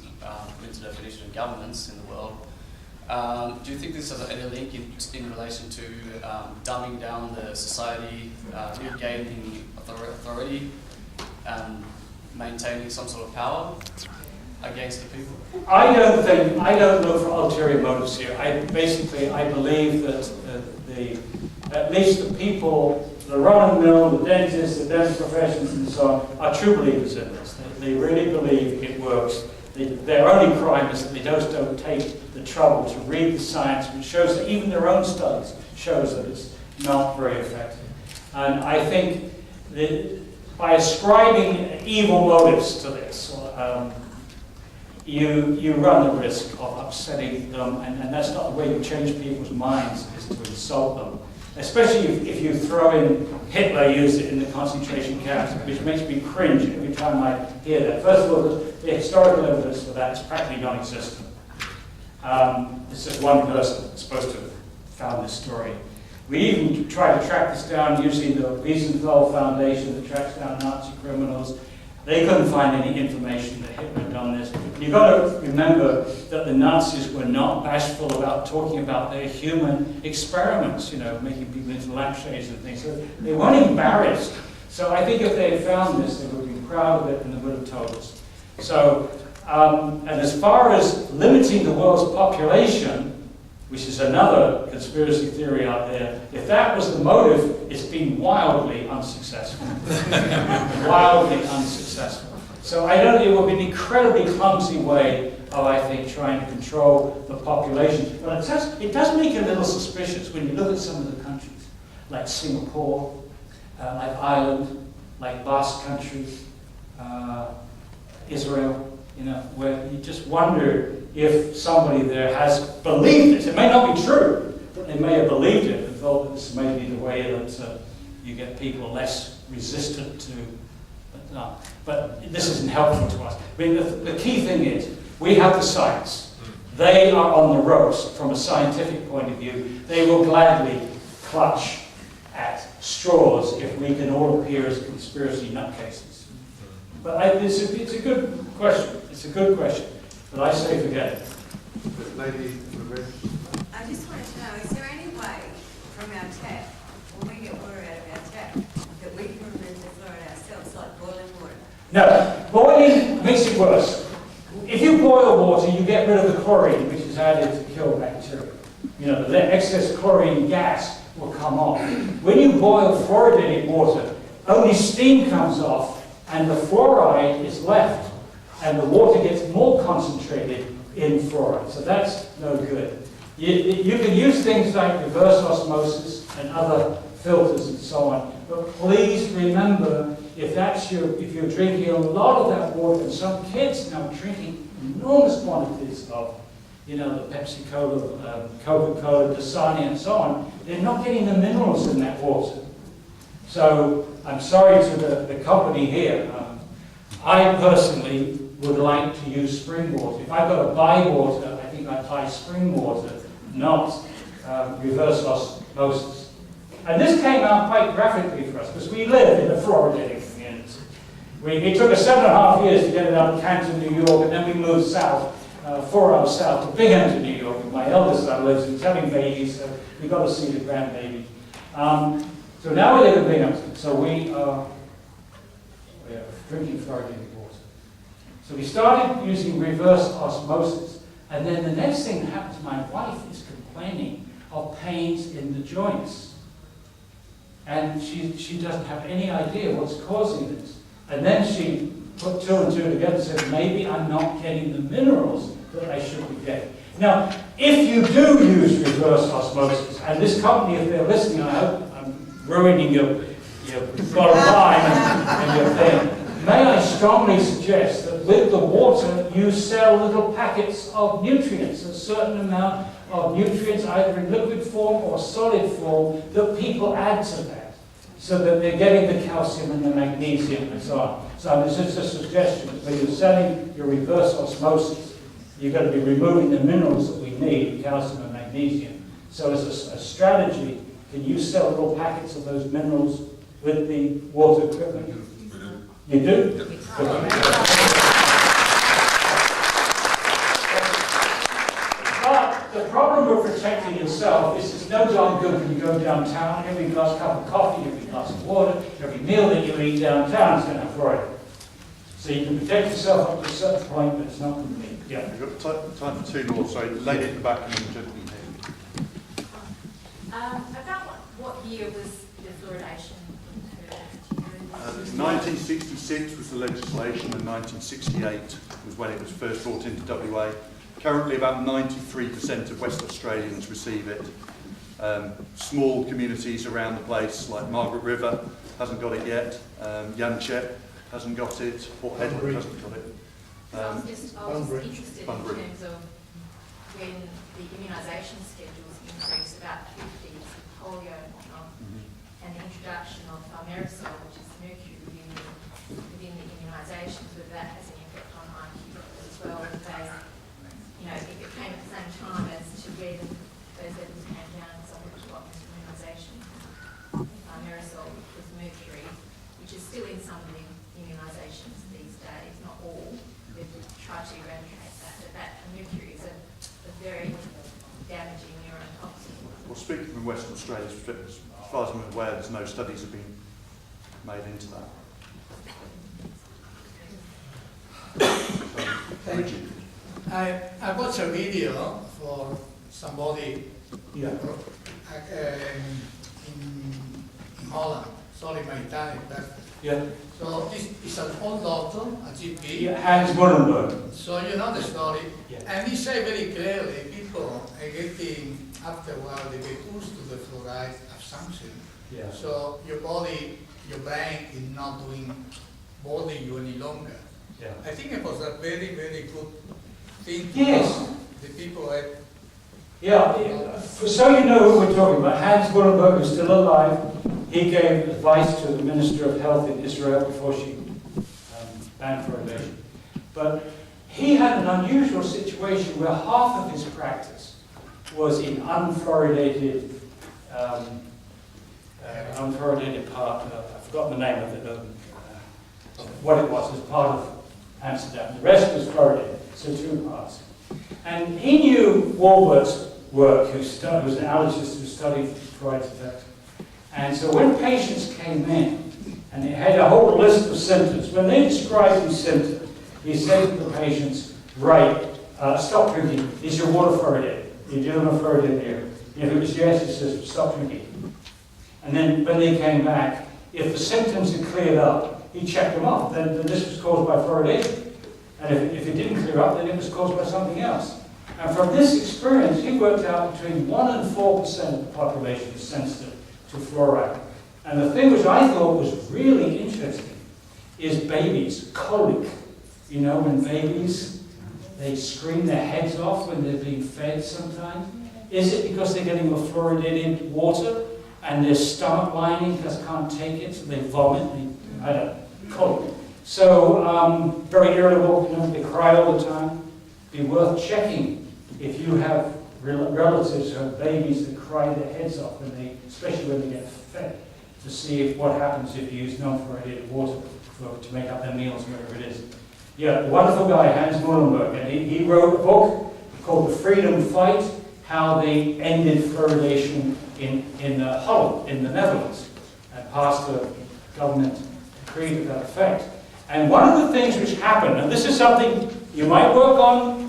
into the definition of governments in the world, do you think this has any link in relation to dumbing down the society, regaining authority, and maintaining some sort of power against the people? I don't look for ulterior motives here. I believe that at least the people, the run-of-the-mill, the dentists, the dental professions and so on, are true believers in this. They really believe it works. Their only crime is that they just don't take the trouble to read the science, which shows that even their own studies shows that it's not very effective. And I think that by ascribing evil motives to this, you run the risk of upsetting them, and that's not the way you change people's minds, is to insult them. Especially if you throw in Hitler used it in the concentration camps, which makes me cringe every time I hear that. First of all, the historical evidence for that is practically non-existent. It's just one person that's supposed to have found this story. We even tried to track this down using the Wiesenthal Foundation that tracks down Nazi criminals. They couldn't find any information that Hitler had done this. And you've got to remember that the Nazis were not bashful about talking about their human experiments, making people into lampshades and things. So they weren't embarrassed. So I think if they had found this, they would have been proud of it and they would have told us. So, and as far as limiting the world's population, which is another conspiracy theory out there. If that was the motive, it's been wildly unsuccessful. Wildly unsuccessful. So I don't think it would be an incredibly clumsy way of, I think, trying to control the population. But it does make it a little suspicious when you look at some of the countries, like Singapore, like Ireland, like Basque Country, Israel, where you just wonder if somebody there has believed it. It may not be true, but they may have believed it and thought that this may be the way that you get people less resistant to. But this isn't helpful to us. I mean, the key thing is we have the science. They are on the ropes from a scientific point of view. They will gladly clutch at straws if we can all appear as conspiracy nutcases. But it's a good question. It's a good question. But I say forget it. Lady, I just wanted to know, is there any way from our tap, when we get water out of our tap, that we can remove the fluoride ourselves, like boiling water? No, boiling makes it worse. If you boil water, you get rid of the chlorine, which is added to kill bacteria. The excess chlorine gas will come off. When you boil fluoridated water, only steam comes off, and the fluoride is left, and the water gets more concentrated in fluoride. So that's no good. You can use things like reverse osmosis and other filters and so on. But please remember, if you're drinking a lot of that water, and some kids now are drinking enormous quantities of, the Pepsi Cola, Coca-Cola, Dasani, and so on, they're not getting the minerals in that water. So I'm sorry to the company here. I personally would like to use spring water. If I've got to buy water, I think I'd buy spring water, not reverse osmosis. And this came out quite graphically for us, because we live in a fluoridated community. It took us 7.5 years to get it out of Canton, New York, and then we moved south, 4 hours south to Binghamton, New York. My eldest son lives in having babies, so we got to see the grandbaby. So now we live in Binghamton, so we are drinking fluoridated water. So we started using reverse osmosis, and then the next thing that happens, my wife is complaining of pains in the joints. And she doesn't have any idea what's causing this. And then she put 2 and 2 together and said, maybe I'm not getting the minerals that I should be getting. Now, if you do use reverse osmosis, and this company, if they're listening, I hope I'm ruining your bottom line and your thing, may I strongly suggest that with the water, you sell little packets of nutrients, a certain amount of nutrients, either in liquid form or solid form, that people add to that, so that they're getting the calcium and the magnesium and so on. So this is a suggestion that when you're selling your reverse osmosis, you're going to be removing the minerals that we need, calcium and magnesium. So as a strategy, can you sell little packets of those minerals with the water equipment? You do? The problem with protecting yourself is it's no darn good when you go downtown. Every cup of coffee, every glass of water, every meal that you eat downtown is going to have fluoride. So you can protect yourself up to a certain point, but it's not complete. Yeah. We've got time for 2 more. So, lady at the back and then the gentleman here. About what year was the fluoridation introduced? 1966 was the legislation, and 1968 was when it was first brought into WA. Currently, about 93% of West Australians receive it. Small communities around the place, like Margaret River, hasn't got it yet. Yanchep hasn't got it. Port Hedland hasn't got it. I was just interested in terms of when the immunisation schedules increased about 50s, polio and whatnot, and the introduction of thimerosal, which is mercury within the immunisations, whether that has an effect on IQ as well. If they, if it came at the same time as to where those levels came down, so which what was immunisation. Thimerosal was mercury, which is still in some of the immunisations these days, not all. They've tried to eradicate that, but that mercury is a very damaging neurotoxin. Well, speaking from Western Australia, as far as I'm aware, there's no studies have been made into that. I watched a video for somebody Yeah. in Holland. Sorry, my Italian, but Yeah. so this is an old doctor, a GP. Yeah, Hans Mullenberg. So you know the story, Yeah. and he said very clearly, people are getting, after a while, they get used to the fluoride assumption. Yeah. So your body, your brain is not doing bothering you any longer. Yeah. I think it was a very, very good thing to Yes. know. The people had, Yeah, so you know who we're talking about. Hans Mullenberg is still alive. He gave advice to the Minister of Health in Israel before she banned fluoridation. But he had an unusual situation where half of his practice was in unfluoridated part, I've forgotten the name of it, what it was part of Amsterdam. The rest was fluoridated, so 2 parts. And he knew Warburg's work, who was an allergist who studied fluoride's effect. And so when patients came in, and they had a whole list of symptoms, when they described these symptoms, he said to the patients, right, stop drinking. Is your water fluoridated? Do you have a fluoridated here? If it was yes, he says, stop drinking. And then when they came back, if the symptoms had cleared up, he checked them off. Then this was caused by fluoridation. And if it didn't clear up, then it was caused by something else. And from this experience, he worked out between 1% and 4% of the population is sensitive to fluoride. And the thing which I thought was really interesting is babies, colic. You know, when babies, they scream their heads off when they're being fed sometimes. Is it because they're getting a fluoridated water and their stomach lining just can't take it, so they vomit? I don't know, colic. So, very irritable, you know, they cry all the time. Be worth checking if you have relatives who have babies that cry their heads off, especially when they get fed, to see what happens if you use non-fluoridated water to make up their meals, whatever it is. Yeah, wonderful guy, Hans Mullenberg, and he wrote a book called The Freedom Fight, how they ended fluoridation in Holland, in the Netherlands, and passed a government decree to that effect. And one of the things which happened, and this is something you might work on,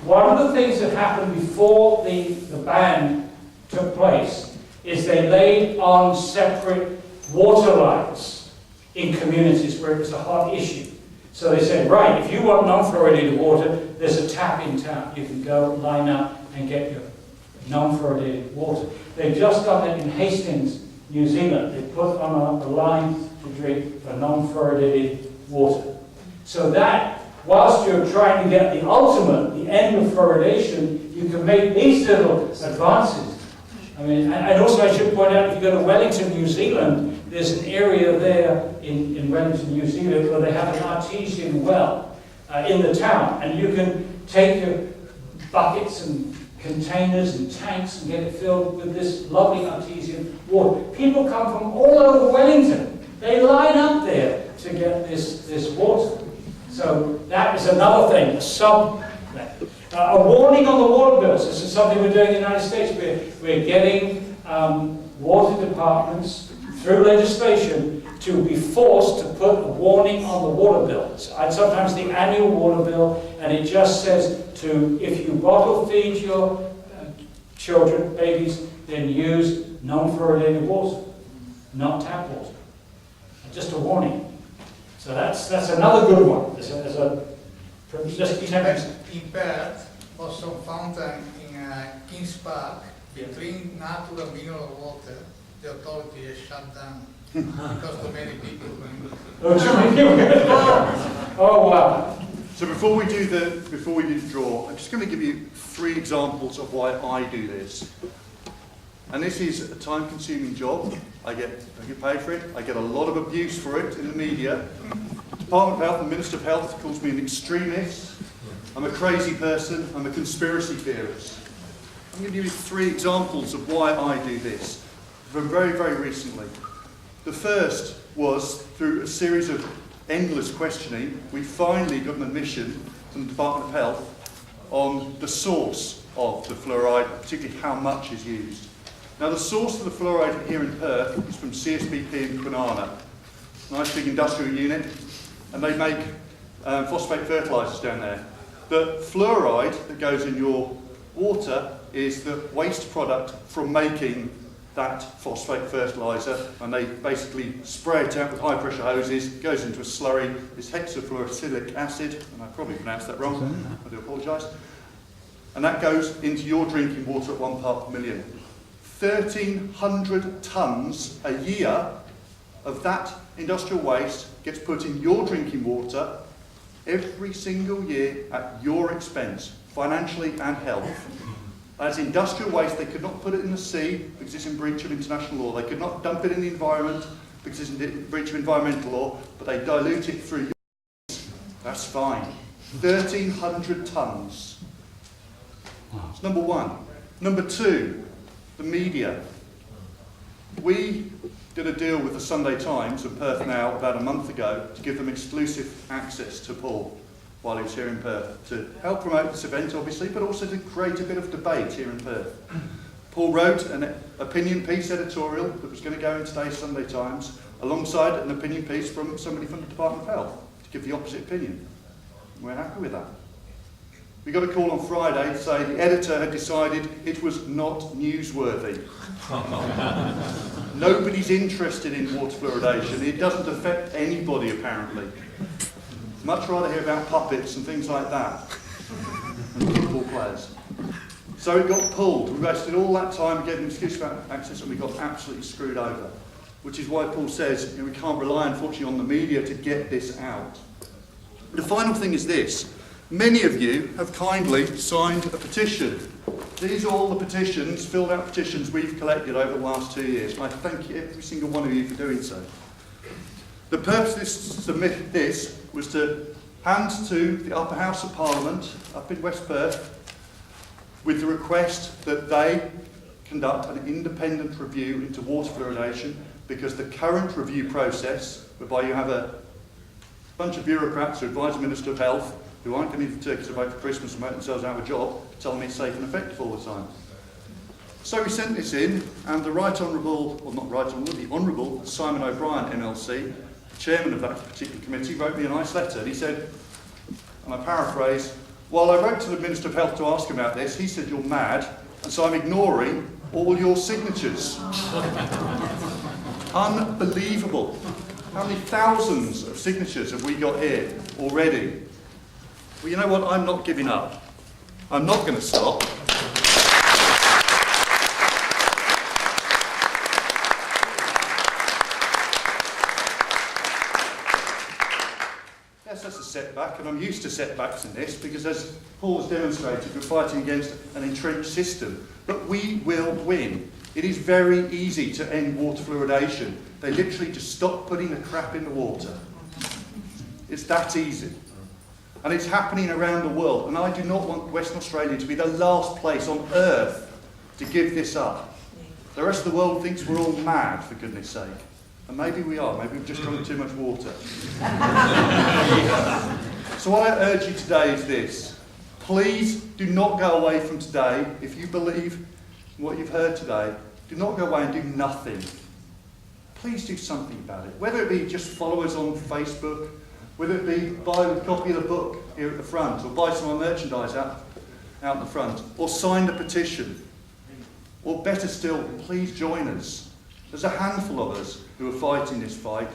one of the things that happened before the ban took place is they laid on separate water lines in communities where it was a hot issue. So they said, right, if you want non-fluoridated water, there's a tap in town. You can go line up and get your non-fluoridated water. They've just done it in Hastings, New Zealand. They put on a line to drink for non-fluoridated water. So that, whilst you're trying to get the ultimate, the end of fluoridation, you can make these little advances. I mean, and also I should point out, if you go to Wellington, New Zealand, there's an area there in Wellington, New Zealand, where they have an artesian well in the town, and you can take your buckets and containers and tanks and get it filled with this lovely artesian water. People come from all over Wellington. They line up there to get this water. So that is another thing, a warning on the water bills. This is something we're doing in the United States. We're getting water departments through legislation to be forced to put a warning on the water bills. And sometimes the annual water bill, and it just says if you bottle feed your children, babies, then use non-fluoridated water, not tap water. Just a warning. So that's another good one. in Perth was some fountain in Kings Park between natural mineral water. The authority has shut down because too many people were. Oh wow! So before we do the draw, I'm just going to give you 3 examples of why I do this. And this is a time-consuming job. I get paid for it. I get a lot of abuse for it in the media. The Department of Health and Minister of Health calls me an extremist. I'm a crazy person. I'm a conspiracy theorist. I'm going to give you 3 examples of why I do this from very, very recently. The first was through a series of endless questioning, we finally got an admission from the Department of Health on the source of the fluoride, particularly how much is used. Now the source of the fluoride here in Perth is from CSBP in Connett, nice big industrial unit, and they make phosphate fertilisers down there. The fluoride that goes in your water is the waste product from making that phosphate fertiliser, and they basically spray it out with high pressure hoses, goes into a slurry, it's hexafluorosilicic acid, and I probably pronounced that wrong, I do apologise, and that goes into your drinking water at 1 part per million. 1,300 tonnes a year of that industrial waste gets put in your drinking water every single year at your expense, financially and health. As industrial waste, they could not put it in the sea because it's in breach of international law. They could not dump it in the environment because it's in breach of environmental law, but they dilute it through your. That's fine. 1,300 tonnes. That's number one. Number two, the media. We did a deal with the Sunday Times of Perth Now about a month ago to give them exclusive access to Paul while he was here in Perth, to help promote this event obviously, but also to create a bit of debate here in Perth. Paul wrote an opinion piece editorial that was going to go in today's Sunday Times alongside an opinion piece from somebody from the Department of Health to give the opposite opinion. We're happy with that. We got a call on Friday to say the editor had decided it was not newsworthy. Nobody's interested in water fluoridation. It doesn't affect anybody apparently. Much rather hear about puppets and things like that, and football players. So it got pulled. We wasted all that time getting excuse about access, and we got absolutely screwed over. Which is why Paul says we can't rely, unfortunately, on the media to get this out. The final thing is this. Many of you have kindly signed a petition. These are all the petitions, filled out petitions we've collected over the last 2 years. And I thank you, every single one of you for doing so. The purpose of submit this was to hand to the Upper House of Parliament up in West Perth with the request that they conduct an independent review into water fluoridation, because the current review process, whereby you have a bunch of bureaucrats who advise the Minister of Health, who aren't going to turkeys about for Christmas and make themselves out of a job, telling me it's safe and effective all the time. So we sent this in, and the Right Honourable, or not Right Honourable, the Honourable Simon O'Brien MLC, chairman of that particular committee, wrote me a nice letter, and he said, and I paraphrase, while I wrote to the Minister of Health to ask about this, he said you're mad, and so I'm ignoring all your signatures. Unbelievable. How many thousands of signatures have we got here already? Well, you know what? I'm not giving up. I'm not going to stop. Yes, that's a setback, and I'm used to setbacks in this, because as Paul has demonstrated, we're fighting against an entrenched system. But we will win. It is very easy to end water fluoridation. They literally just stop putting the crap in the water. It's that easy. And it's happening around the world. And I do not want Western Australia to be the last place on earth to give this up. The rest of the world thinks we're all mad, for goodness sake. And maybe we are. Maybe we've just drunk too much water. So what I urge you today is this. Please do not go away from today, if you believe what you've heard today, do not go away and do nothing. Please do something about it. Whether it be just follow us on Facebook, whether it be buy a copy of the book here at the front, or buy some of our merchandise out in the front, or sign the petition, or better still, please join us. There's a handful of us who are fighting this fight,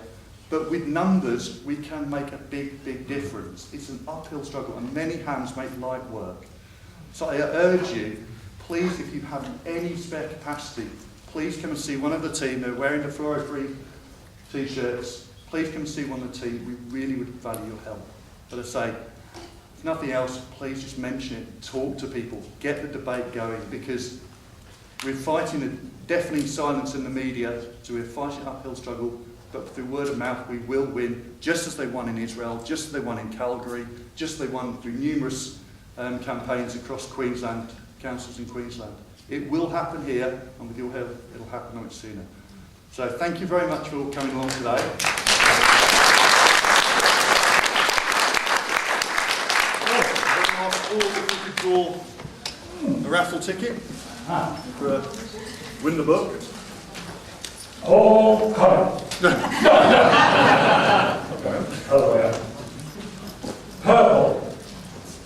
but with numbers we can make a big, big difference. It's an uphill struggle, and many hands make light work. So I urge you, please, if you have any spare capacity, please come and see one of the team. They're wearing the fluoride-free t-shirts. Please come and see one of the team. We really would value your help. But I say, if nothing else, please just mention it, talk to people, get the debate going, because we're fighting a deafening silence in the media, so we're fighting an uphill struggle, but through word of mouth we will win, just as they won in Israel, just as they won in Calgary, just as they won through numerous campaigns across Queensland, councils in Queensland. It will happen here, and with your help, it'll happen much sooner. So thank you very much for coming along today. Ask all if you could draw a raffle ticket for win the book. Oh, come on. Okay. Purple.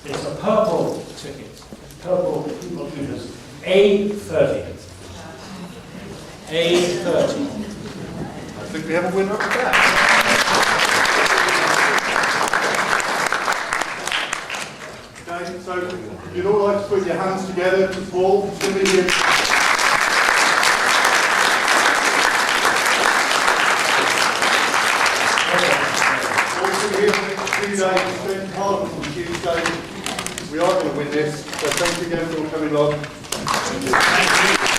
It's a purple ticket. Purple people do this. A30. A30. I think we have a winner of that. Okay, so you'd all like to put your hands together to Paul. It's going to be here. Here for the next 2 days, spent Parliament on Tuesday. We are going to win this, so thank you again for all coming along. Thank you.